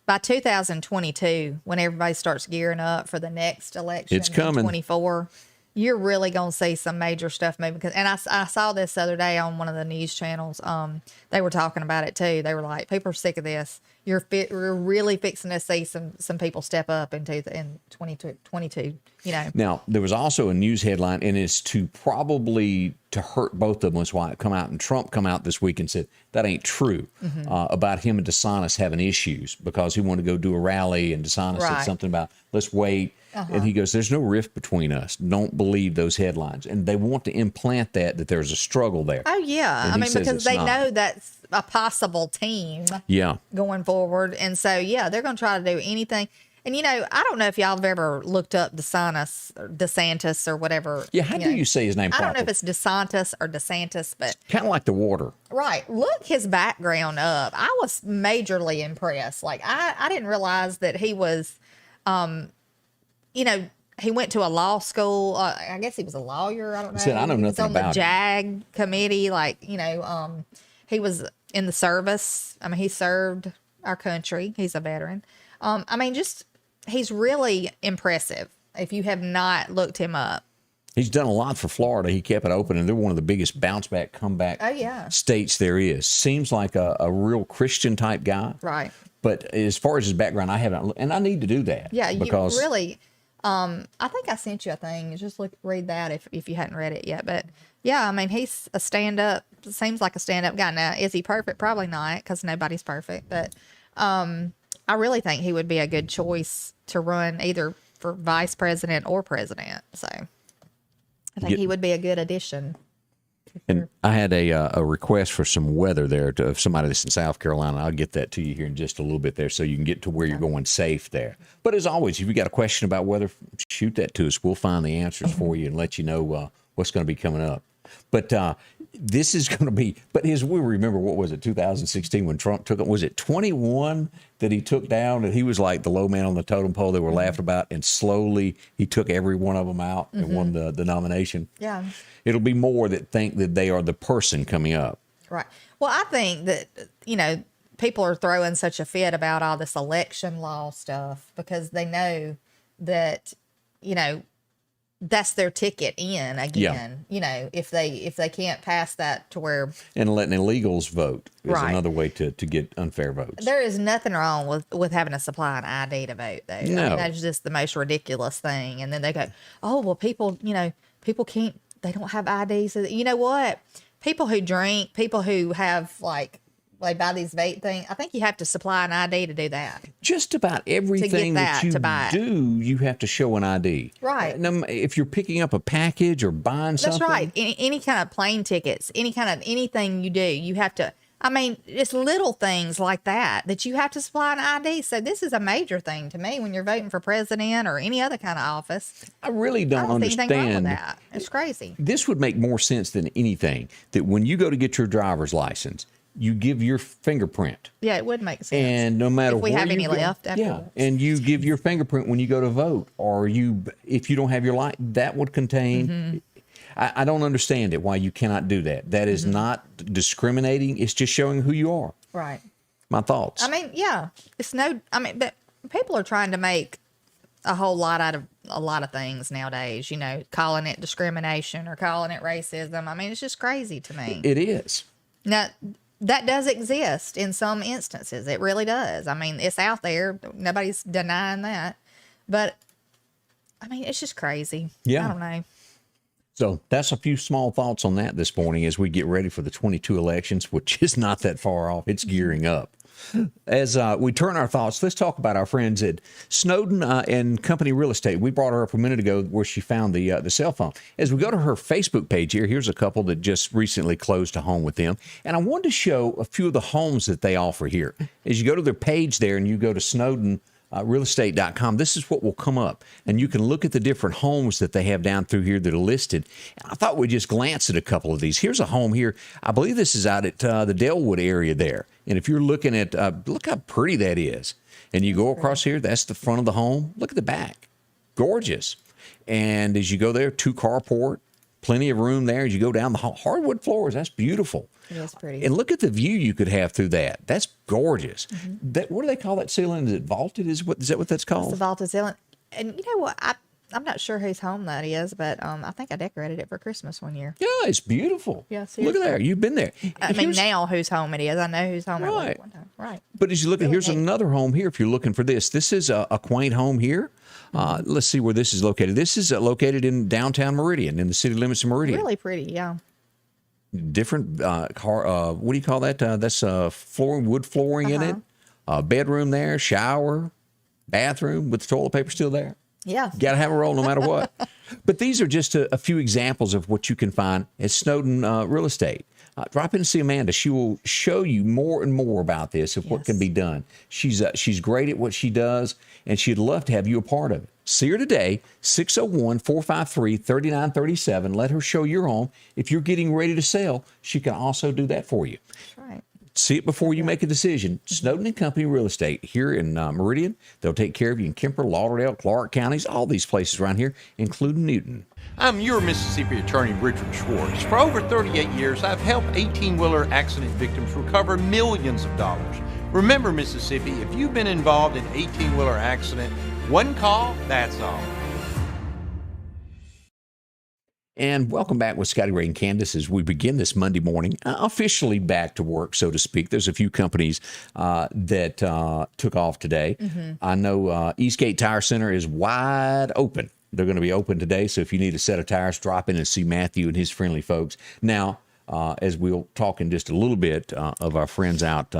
By 2022, when everybody starts gearing up for the next election, it's coming. 24, you're really going to see some major stuff moving. And I saw this the other day on one of the news channels. They were talking about it too. They were like, people are sick of this. We're really fixing to see some people step up in 2022. Now, there was also a news headline, and it's to hurt both of them. That's why it come out, and Trump come out this week and said that ain't true about him and DeSantis having issues because he wanted to go do a rally, and DeSantis said something about let's wait. And he goes, there's no rift between us. Don't believe those headlines. And they want to implant that there's a struggle there. Oh, yeah. Because they know that's a possible team going forward. And so, they're going to try to do anything. And, I don't know if y'all have ever looked up DeSantis or whatever. Yeah, how do you say his name properly? I don't know if it's DeSantis or DeSantis, but. Kind of like the water. Right. Look his background up. I was majorly impressed. Like, I didn't realize that he was, he went to a law school. I guess he was a lawyer. I don't know. I know nothing about it. He was on the JAG committee. He was in the service. He served our country. He's a veteran. He's really impressive if you have not looked him up. He's done a lot for Florida. He kept it open, and they're one of the biggest bounce back, comeback states there is. Seems like a real Christian type guy. Right. But as far as his background, I haven't, and I need to do that. Yeah, because you really. I think I sent you a thing. Just read that if you hadn't read it yet. But yeah, he's a stand-up. Seems like a stand-up guy. Now, is he perfect? Probably not, because nobody's perfect. But I really think he would be a good choice to run either for vice president or president. So I think he would be a good addition. And I had a request for some weather there of somebody that's in South Carolina. I'll get that to you here in just a little bit there so you can get to where you're going safe there. But as always, if you got a question about weather, shoot that to us. We'll find the answers for you and let you know what's going to be coming up. But this is going to be, as we remember, what was it, 2016 when Trump took it? Was it 21 that he took down? And he was like the low man on the totem pole they were laughing about. And slowly he took every one of them out and won the nomination. Yeah. It'll be more that think that they are the person coming up. Right. Well, I think that, people are throwing such a fit about all this election law stuff because they know that, that's their ticket in again. If they can't pass that to where. And letting illegals vote is another way to get unfair votes. There is nothing wrong with having to supply an ID to vote, though. No. That's just the most ridiculous thing. And then they go, oh, well, people can't, they don't have IDs. You know what? People who drink, people who have they buy these vape things. I think you have to supply an ID to do that. Just about everything that you do, you have to show an ID. Right. If you're picking up a package or buying something. That's right. Any kind of plane tickets, anything you do, you have to. It's little things like that you have to supply an ID. So this is a major thing to me when you're voting for president or any other kind of office. I really don't understand. See anything wrong with that. It's crazy. This would make more sense than anything, that when you go to get your driver's license, you give your fingerprint. Yeah, it would make sense. And no matter if we have any left afterwards. Yeah, and you give your fingerprint when you go to vote, or if you don't have your light, that would contain. I don't understand it, why you cannot do that. That is not discriminating. It's just showing who you are. Right. My thoughts. Yeah. It's but people are trying to make a whole lot out of, a lot of things nowadays, calling it discrimination or calling it racism. I mean, it's just crazy to me. It is. Now, that does exist in some instances. It really does. I mean, it's out there. Nobody's denying that. But, I mean, it's just crazy. Yeah. I don't know. So that's a few small thoughts on that this morning as we get ready for the 22 elections, which is not that far off. It's gearing up. As we turn our thoughts, let's talk about our friends at Snowden and Company Real Estate. We brought her up a minute ago where she found the cell phone. As we go to her Facebook page here's a couple that just recently closed a home with them. And I wanted to show a few of the homes that they offer here. As you go to their page there and you go to Snowden realestate.com, this is what will come up, and you can look at the different homes that they have down through here that are listed. And I thought we'd just glance at a couple of these. Here's a home here. I believe this is out at the Delwood area there, and if you're looking at look how pretty that is, and you go across here, that's the front of the home. Look at the back, gorgeous. And as you go there, 2-car port, plenty of room there. As you go down the hardwood floors, that's beautiful. It is pretty. And look at the view you could have through that. That's gorgeous. That, what do they call that ceiling? Is it vaulted? Is that what that's called? It's the vaulted ceiling. And you know what? I'm not sure whose home that is, but I think I decorated it for Christmas one year. Yeah, it's beautiful. Yeah, look seriously. at there. You've been there. I mean, now whose home it is. I know whose home it was at one time. Right. But as you look at, here's neat. another home here. If you're looking for this, this is a quaint home here. Let's see where this is located. This is located in downtown Meridian, in the city limits of Meridian. Really pretty, yeah. Different what do you call that? That's wood flooring in it. Bedroom there, shower, bathroom with the toilet paper still there. Yeah. Got to have a roll no matter what. But these are just a few examples of what you can find at Snowden Real Estate. Drop in and see Amanda. She will show you more and more about this, of what can be done. She's great at what she does, and she'd love to have you a part of it. See her today, 601-453-3937. Let her show your home. If you're getting ready to sell, she can also do that for you. That's right. See it before you make a decision. Snowden and Company Real Estate here in Meridian. They'll take care of you in Kemper, Lauderdale, Clark counties, all these places around here, including Newton. I'm your Mississippi attorney, Richard Schwartz. For over 38 years, I've helped 18-wheeler accident victims recover millions of dollars. Remember, Mississippi, if you've been involved in an 18-wheeler accident, one call, that's all. And welcome back with Scotty Ray Candace as we begin this Monday morning, officially back to work, so to speak. There's a few companies that took off today. I know Eastgate Tire Center is wide open. They're going to be open today, so if you need a set of tires, drop in and see Matthew and his friendly folks. Now, as we'll talk in just a little bit of our friends out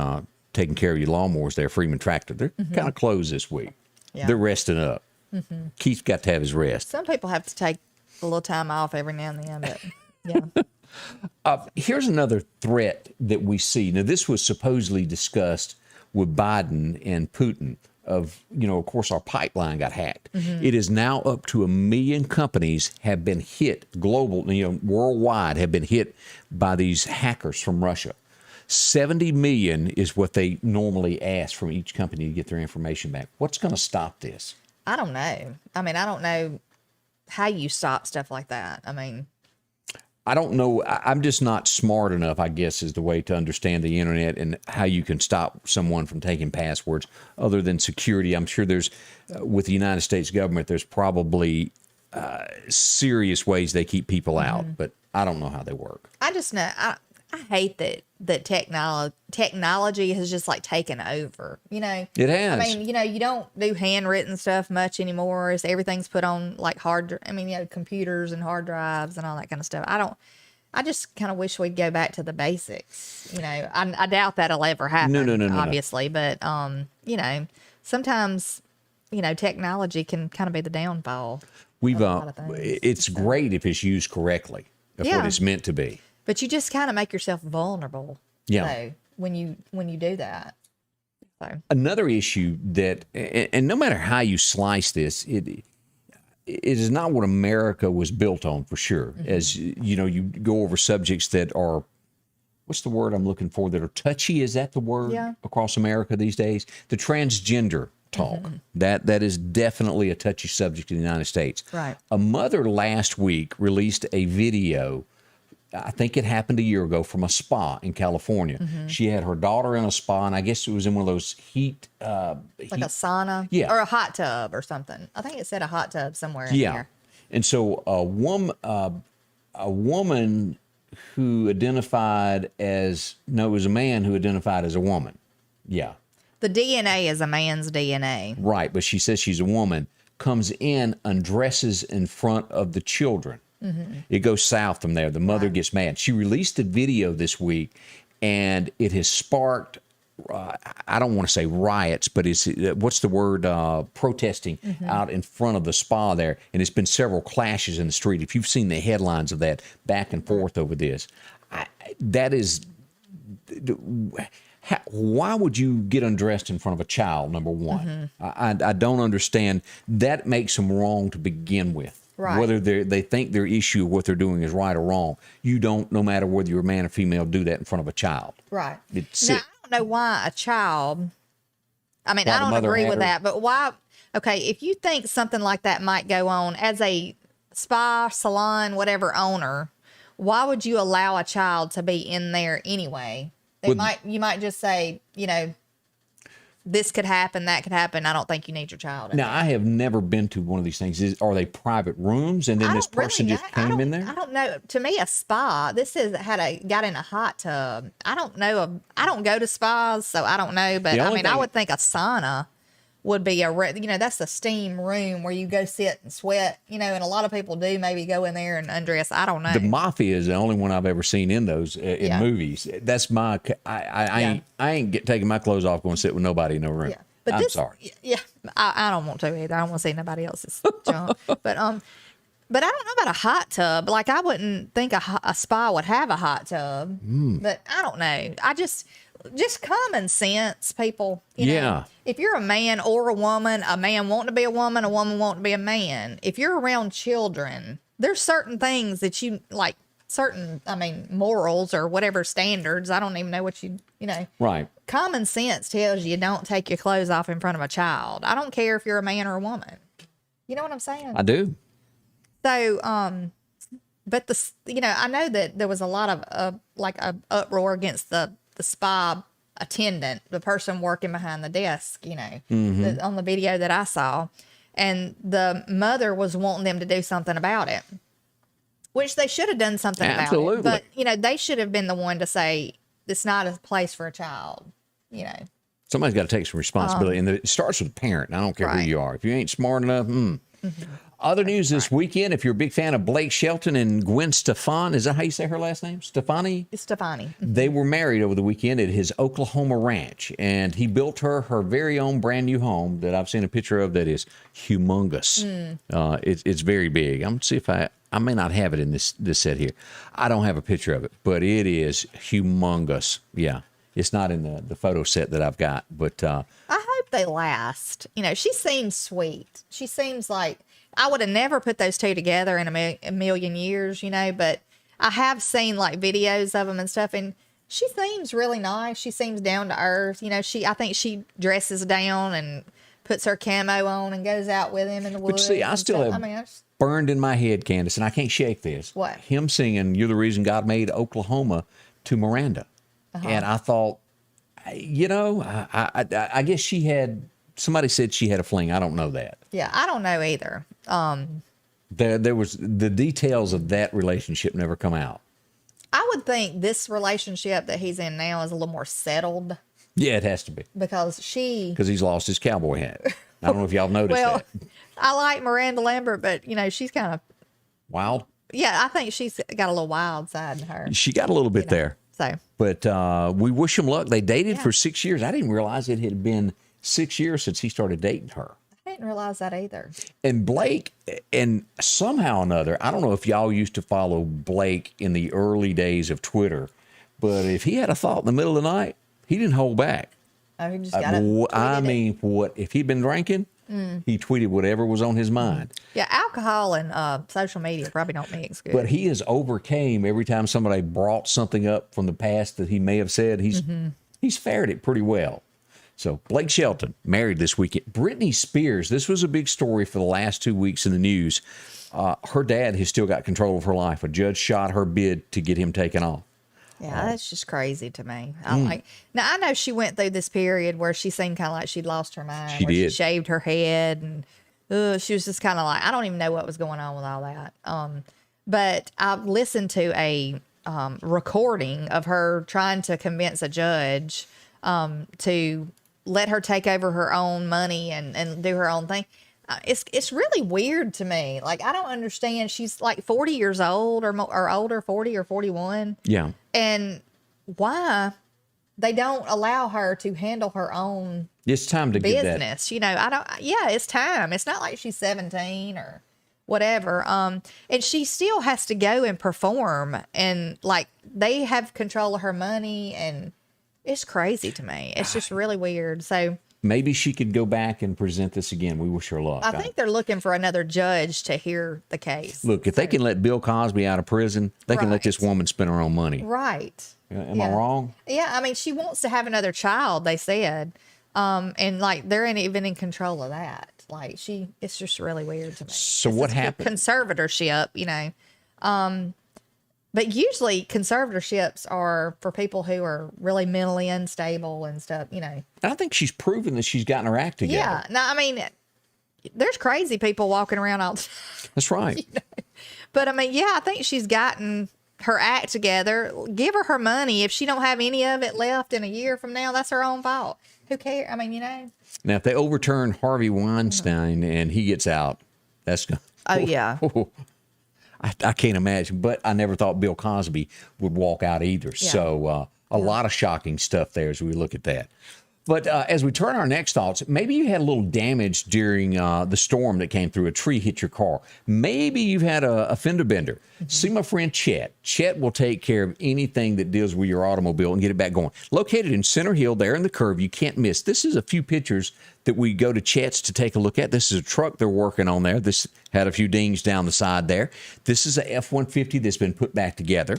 taking care of your lawnmowers there, Freeman Tractor, they're kind of closed this week. Yeah. They're resting up. Keith's got to have his rest. Some people have to take a little time off every now and then, but yeah. Here's another threat that we see. Now, this was supposedly discussed with Biden and Putin of course, our pipeline got hacked. It is now up to 1 million companies have been hit, worldwide have been hit by these hackers from Russia. 70 million is what they normally ask from each company to get their information back. What's going to stop this? I don't know. I mean, I don't know how you stop stuff like that. I mean, I don't know. I'm just not smart enough, I guess, is the way to understand the internet and how you can stop someone from taking passwords other than security. I'm sure there's, with the United States government, there's probably serious ways they keep people out, but I don't know how they work. I just know, I hate that technology has just like taken over, It has. I mean, you don't do handwritten stuff much anymore. Everything's put on like computers and hard drives and all that kind of stuff. I just kind of wish we'd go back to the basics. I doubt that'll ever happen. No. Obviously, but sometimes technology can kind of be the downfall. It's great if it's used correctly, of what it's meant to be. But you just kind of make yourself vulnerable. Yeah. So, when you do that. So. Another issue that, and no matter how you slice this, it is not what America was built on, for sure. As you go over subjects that are, what's the word I'm looking for, that are touchy? Is that the word across America these days? The transgender talk. That is definitely a touchy subject in the United States. Right. A mother last week released a video I think it happened a year ago from a spa in California. She had her daughter in a spa, and I guess it was in one of those heat. Like a sauna, Yeah. or a hot tub or something. I think it said a hot tub somewhere in there. And so a woman who identified as no, it was a man who identified as a woman. Yeah. The DNA is a man's DNA. Right, but she says she's a woman, comes in, undresses in front of the children. It goes south from there. The mother gets mad. She released a video this week, and it has sparked, I don't want to say riots, but it's, what's the word, protesting out in front of the spa there. And it's been several clashes in the street. If you've seen the headlines of that back and forth over this, that is... Why would you get undressed in front of a child, number one? I don't understand. That makes them wrong to begin with. Right. Whether they think their issue of what they're doing is right or wrong, you don't, no matter whether you're a man or female, do that in front of a child. Right. It's Now, sick. I don't know why a child, I mean, Why I the don't mother agree had with her- that, but why, okay, if you think something like that might go on as a spa, salon, whatever owner, why would you allow a child to be in there anyway? You might just say, you know, this could happen, that could happen. I don't think you need your child in Now, I have never been to one of these things. Are they private rooms, and then this person just came in there? I don't know. To me, a spa. This is got in a hot tub. I don't know. I don't go to spas, so I don't know. But The I only mean, I thing- would think a sauna would be that's the steam room where you go sit and sweat. You know, and a lot of people do maybe go in there and undress. I don't know. The Mafia is the only one I've ever seen in those in Yeah. movies. That's my. I ain't taking my clothes off, going to sit with nobody in no room. Yeah. But I'm this, sorry. Yeah, I don't want to either. I don't want to see nobody else's junk. But I don't know about a hot tub. Like, I wouldn't think a spa would have a hot tub. But I don't know. I just common sense, people. You know, Yeah. if you're a man or a man wanting to be a woman wanting to be a man. If you're around children, there's certain things that you like. Certain, morals or whatever standards. I don't even know what you know. Right. Common sense tells you don't take your clothes off in front of a child. I don't care if you're a man or a woman. You know what I'm saying? I do. So, but I know that there was a lot of a uproar against the spa attendant, the person working behind the desk, on the video that I saw, and the mother was wanting them to do something about it, which they should have done something Absolutely. about it. But, they should have been the one to say, it's not a place for a child, Somebody's got to take some responsibility, and it starts with a parent. I don't care who Right. you are. If you ain't smart enough, Other news this weekend, if you're a big fan of Blake Shelton and Gwen Stefani, is that how you say her last name? Stefani? It's Stefani. They were married over the weekend at his Oklahoma ranch, and he built her very own brand new home that I've seen a picture of that is humongous. It's very big. I'm going to see if I may not have it in this set here. I don't have a picture of it, but it is humongous. Yeah. It's not in the photo set that I've got, but I hope they last. She seems sweet. She seems like I would have never put those two together in a million years, but I have seen like videos of them and stuff, and she seems really nice. She seems down to earth. I think she dresses down and puts her camo on and goes out with him in the woods. But see, I and still stuff. have burned in my head, Candace, and I can't shake this. What? Him singing "You're the Reason God Made Oklahoma" to Miranda. And I thought, I guess she had, somebody said she had a fling. I don't know that. Yeah, I don't know either. There was, the details of that relationship never come out. I would think this relationship that he's in now is a little more settled Yeah, it has to be. because Because he's lost his cowboy hat. I don't know if y'all noticed well, that. I like Miranda Lambert, but she's kind of, Wild. yeah, I think she's got a little wild side in her. She got a little bit there. So, But we wish them luck. They dated for 6 years. I didn't realize it had been 6 years since he started dating her. I didn't realize that either. And Blake, and somehow or another, I don't know if y'all used to follow Blake in the early days of Twitter, but if he had a thought in the middle of the night, he didn't hold back. Oh, he just got it. If he'd been drinking, he tweeted whatever was on his mind. Yeah, alcohol and social media probably don't mix good. But he has overcame every time somebody brought something up from the past that he may have said. He's fared it pretty well. So Blake Shelton married this weekend. Britney Spears, this was a big story for the last 2 weeks in the news. her dad has still got control of her life. A judge shot her bid to get him taken off. Yeah, that's just crazy to me. Now I know she went through this period where she seemed kind of like she'd lost her mind. She did. She shaved her head, and she was just kind of like, I don't even know what was going on with all that. But I listened to a recording of her trying to convince a judge to let her take over her own money and do her own thing. It's really weird to me. Like, I don't understand. She's like 40 years old or older, 40 or 41. Yeah. And why they don't allow her to handle her own It's time to get that. business. It's time. It's not like she's 17 or whatever. And she still has to go and perform, and like they have control of her money, and it's crazy to me. It's just really weird. So Maybe she could go back and present this again. We wish her luck. I think they're looking for another judge to hear the case. Look, if they can let Bill Cosby out of prison, they can let this woman spend her own money. Right. Am I wrong? Yeah, I mean, she wants to have another child, they said. And like they're even in control of that. Like it's just really weird to me. So what happened? Conservatorship, but usually conservatorships are for people who are really mentally unstable and stuff, I think she's proven that she's gotten her act together. Yeah. No, I mean, there's crazy people walking around all the time. That's right. But I mean, yeah, I think she's gotten her act together. Give her money. If she don't have any of it left in a year from now, that's her own fault. Who cares? I mean, Now, if they overturn Harvey Weinstein and he gets out, that's going Oh, yeah. I can't imagine. But I never thought Bill Cosby would walk out either. Yeah. So a lot of shocking stuff there as we look at that. But as we turn our next thoughts, maybe you had a little damage during the storm that came through. A tree hit your car. Maybe you've had a fender bender. See my friend Chet. Chet will take care of anything that deals with your automobile and get it back going. Located in Center Hill, there in the curve, you can't miss. This is a few pictures that we go to Chet's to take a look at. This is a truck they're working on there. This had a few dings down the side there. This is a F-150 that's been put back together.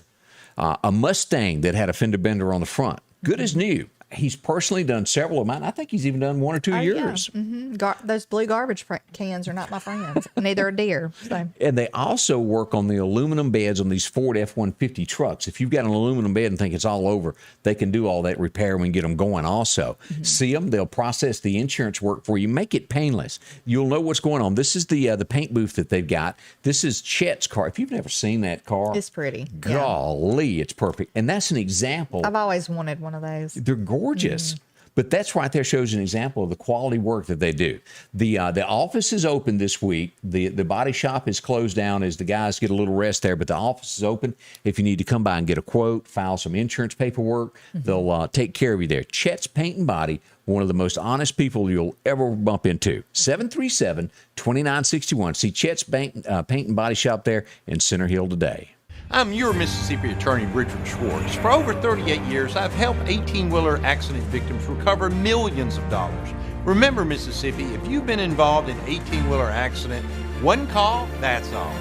A Mustang that had a fender bender on the front. Good as new. He's personally done several of mine. I think he's even done 1 or 2 years. Yeah. Those blue garbage cans are not my friends. Neither are deer. So. And they also work on the aluminum beds on these Ford F-150 trucks. If you've got an aluminum bed and think it's all over, they can do all that repair and get them going also. See them. They'll process the insurance work for you. Make it painless. You'll know what's going on. This is the paint booth that they've got. This is Chet's car. If you've never seen that car. It's pretty. Golly, it's perfect. And that's an example. I've always wanted one of those. They're gorgeous. But that's right there shows an example of the quality work that they do. The office is open this week. The body shop is closed down as the guys get a little rest there, but the office is open. If you need to come by and get a quote, file some insurance paperwork, they'll take care of you there. Chet's Paint and Body, one of the most honest people you'll ever bump into. 737-2961. See Chet's Paint and Body Shop there in Center Hill today. I'm your Mississippi attorney, Richard Schwartz. For over 38 years, I've helped 18-wheeler accident victims recover millions of dollars. Remember, Mississippi, if you've been involved in an 18-wheeler accident, one call, that's all.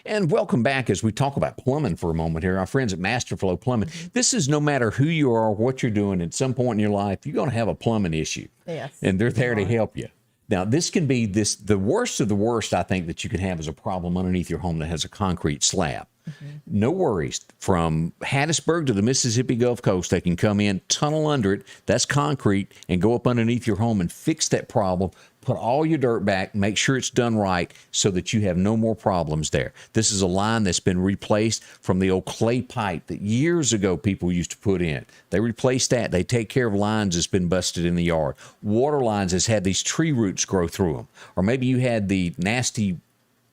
And welcome back as we talk about plumbing for a moment here. Our friends at Masterflow Plumbing. This is no matter who you are or what you're doing, at some point in your life, you're going to have a plumbing issue. Yes. And they're there to help you. Now, this can be the worst of the worst, I think, that you can have is a problem underneath your home that has a concrete slab. No worries. From Hattiesburg to the Mississippi Gulf Coast, they can come in, tunnel under it, that's concrete, and go up underneath your home and fix that problem. Put all your dirt back, make sure it's done right so that you have no more problems there. This is a line that's been replaced from the old clay pipe that years ago people used to put in. They replaced that. They take care of lines that's been busted in the yard. Water lines that's had these tree roots grow through them. Or maybe you had the nasty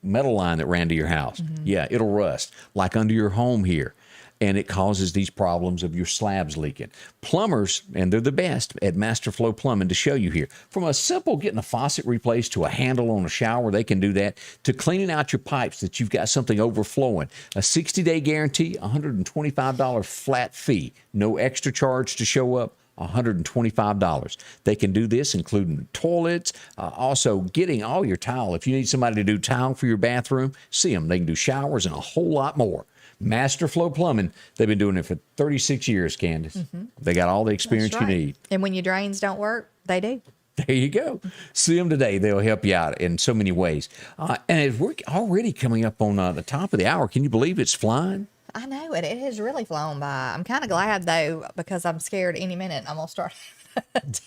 metal line that ran to your house. Yeah, it'll rust, like under your home here. And it causes these problems of your slabs leaking. Plumbers, and they're the best at Masterflow Plumbing to show you here. From a simple getting a faucet replaced to a handle on a shower, they can do that, to cleaning out your pipes that you've got something overflowing. A 60-day guarantee, $125 flat fee. No extra charge to show up. $125. They can do this, including toilets, also getting all your tile. If you need somebody to do tile for your bathroom, see them. They can do showers and a whole lot more. Masterflow Plumbing, they've been doing it for 36 years, Candace. They got all the experience you need. And when your drains don't work, they do. There you go. See them today. They'll help you out in so many ways. And as we're already coming up on the top of the hour, can you believe it's flying? I know it. It has really flown by. I'm kind of glad though, because I'm scared any minute I'm gonna start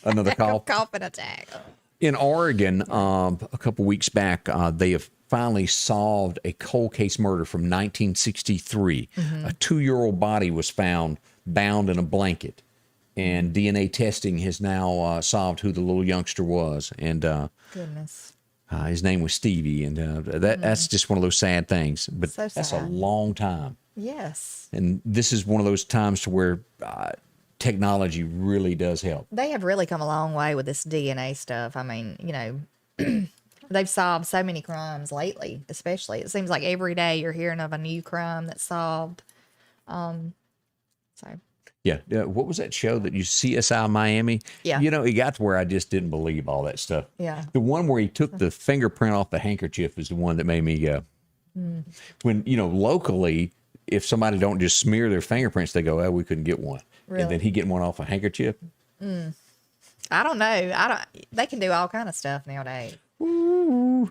Another cough. coughing attack. In Oregon, a couple weeks back, they have finally solved a cold case murder from 1963. A 2-year-old body was found bound in a blanket, and DNA testing has now solved who the little youngster was. And Goodness. his name was Stevie, and that's just one of those sad things. But So that's a sad. long time. Yes. And this is one of those times to where technology really does help. They have really come a long way with this DNA stuff. I mean, you know, they've solved so many crimes lately, especially. It seems like every day you're hearing of a new crime that's solved. So, Yeah. What was that show that you CSI Miami? Yeah. You know, it got to where I just didn't believe all that stuff. Yeah. The one where he took the fingerprint off the handkerchief is the one that made me go. When, you know, locally, if somebody don't just smear their fingerprints, they go, oh, we couldn't get one. Really? And then he getting one off a handkerchief. I don't know. They can do all kind of stuff nowadays. Do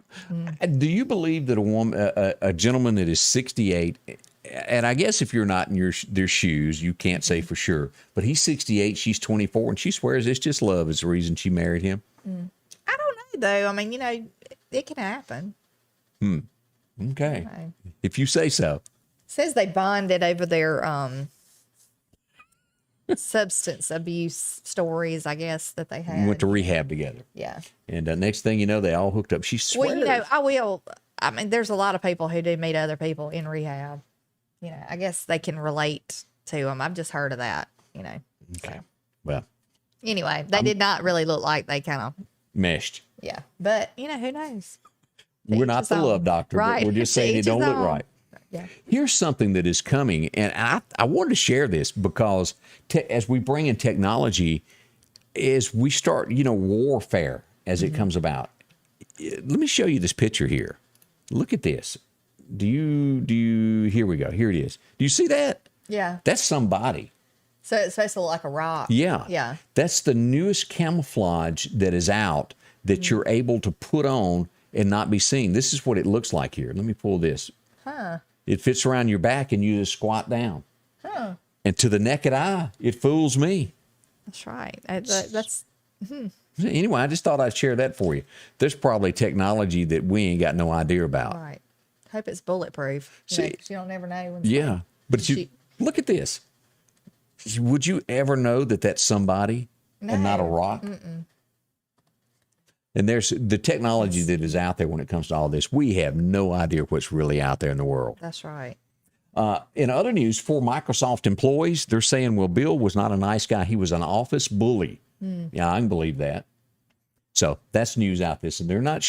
you believe that a woman, a gentleman that is 68, and I guess if you're not in their shoes, you can't say for sure, but he's 68, she's 24, and she swears it's just love is the reason she married him? I don't know, though. I mean, you know, it can happen. Okay. Okay. If you say so. Says they bonded over their substance abuse stories, I guess, that they had. Went to rehab together. Yeah. And next thing you know, they all hooked up. She swears. Well, you know, I mean, there's a lot of people who do meet other people in rehab. You know, I guess they can relate to them. I've just heard of that, you know. Okay. Well, Anyway, they did not really look like they kind of, meshed. yeah. But, you know, who knows? We're not his the own. love doctor, Right. but we're just To saying it each don't his look own. right. Yeah. Here's something that is coming, and I wanted to share this because as we bring in technology, as we start, you know, warfare as it comes about. Let me show you this picture here. Look at this. Do you, here we go. Here it is. Do you see that? Yeah. That's somebody. So it's supposed to look like a rock. Yeah. Yeah. That's the newest camouflage that is out that you're able to put on and not be seen. This is what it looks like here. Let me pull this. Huh. It fits around your back and you just squat down. Huh. And to the naked eye, it fools me. That's right. That's Anyway, I just thought I'd share that for you. There's probably technology that we ain't got no idea about. right. Hope it's bulletproof. You See- know, 'cause you don't never know. When Yeah. But you look at this. Would you ever know that that's somebody and not a No. rock? And there's the technology that is out there when it comes to all this. We have no idea what's really out there in the world. That's right. In other news, 4 Microsoft employees, they're saying, well, Bill was not a nice guy. He was an office bully. Yeah, I can believe that. So that's news out there. So they're not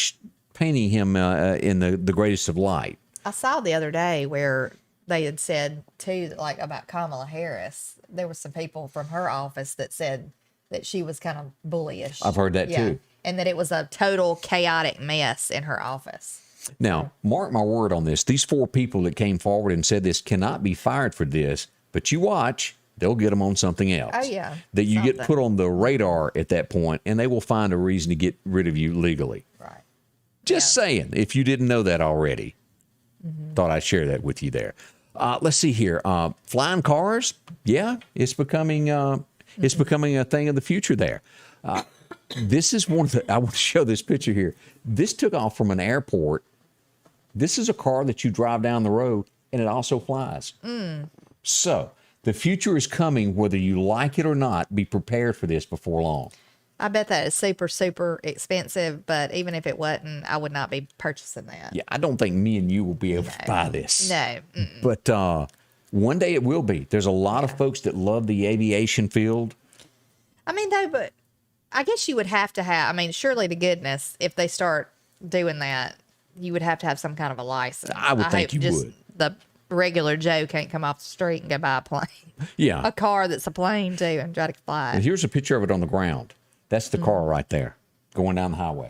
painting him in the greatest of light. I saw the other day where they had said too, that, like about Kamala Harris, there were some people from her office that said that she was kind of bullyish. I've heard that too. And that it was a total chaotic mess in her office. Now, mark my word on this. These 4 people that came forward and said this cannot be fired for this, but you watch, they'll get them on something else. Oh, yeah. That you get Something. put on the radar at that point, and they will find a reason to get rid of you legally. Right. Just saying, if you didn't know that already. Thought I'd share that with you there. Let's see here. Flying cars, yeah, it's becoming a thing of the future there. This is one of the, I want to show this picture here. This took off from an airport. This is a car that you drive down the road, and it also flies. So the future is coming, whether you like it or not. Be prepared for this before long. I bet that is super, super expensive, but even if it wasn't, I would not be purchasing that. Yeah, I don't think me and you will be able to buy this. No. But one day it will be. There's a lot of folks that love the aviation field. I mean, though, but I guess you would have to have, I mean, surely to goodness, if they start doing that, you would have to have some kind of a license. I would think hope you just would. The regular Joe can't come off the street and go buy a plane. Yeah. A car that's a plane, too, and try to fly And it. here's a picture of it on the ground. That's the car right there going down the highway.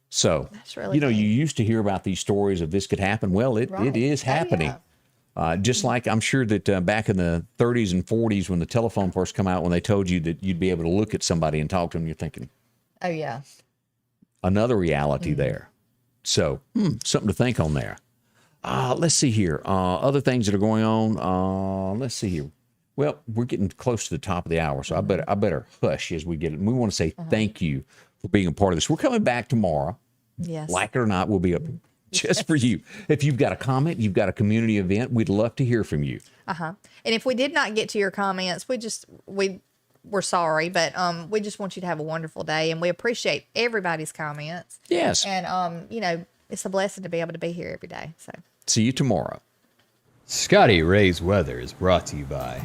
So, That's really you know, you neat. used to hear about these stories of this could happen. Well, it Right. is Oh, yeah. happening. Just like I'm sure that back in the 30s and 40s when the telephone first come out, when they told you that you'd be able to look at somebody and talk to them, you're thinking, Oh, yeah. Another reality there. So, something to think on there. Let's see here. Other things that are going on. Let's see here. Well, we're getting close to the top of the hour, so I better hush as we get it. We want to say thank you for being a part of this. We're coming back tomorrow. Yes. Like it or not, we'll be up just for you. If you've got a comment, you've got a community event, we'd love to hear from you. And if we did not get to your comments, we're sorry, but we just want you to have a wonderful day, and we appreciate everybody's comments. Yes. And it's a blessing to be able to be here every day. So See you tomorrow. Scotty Ray's weather is brought to you by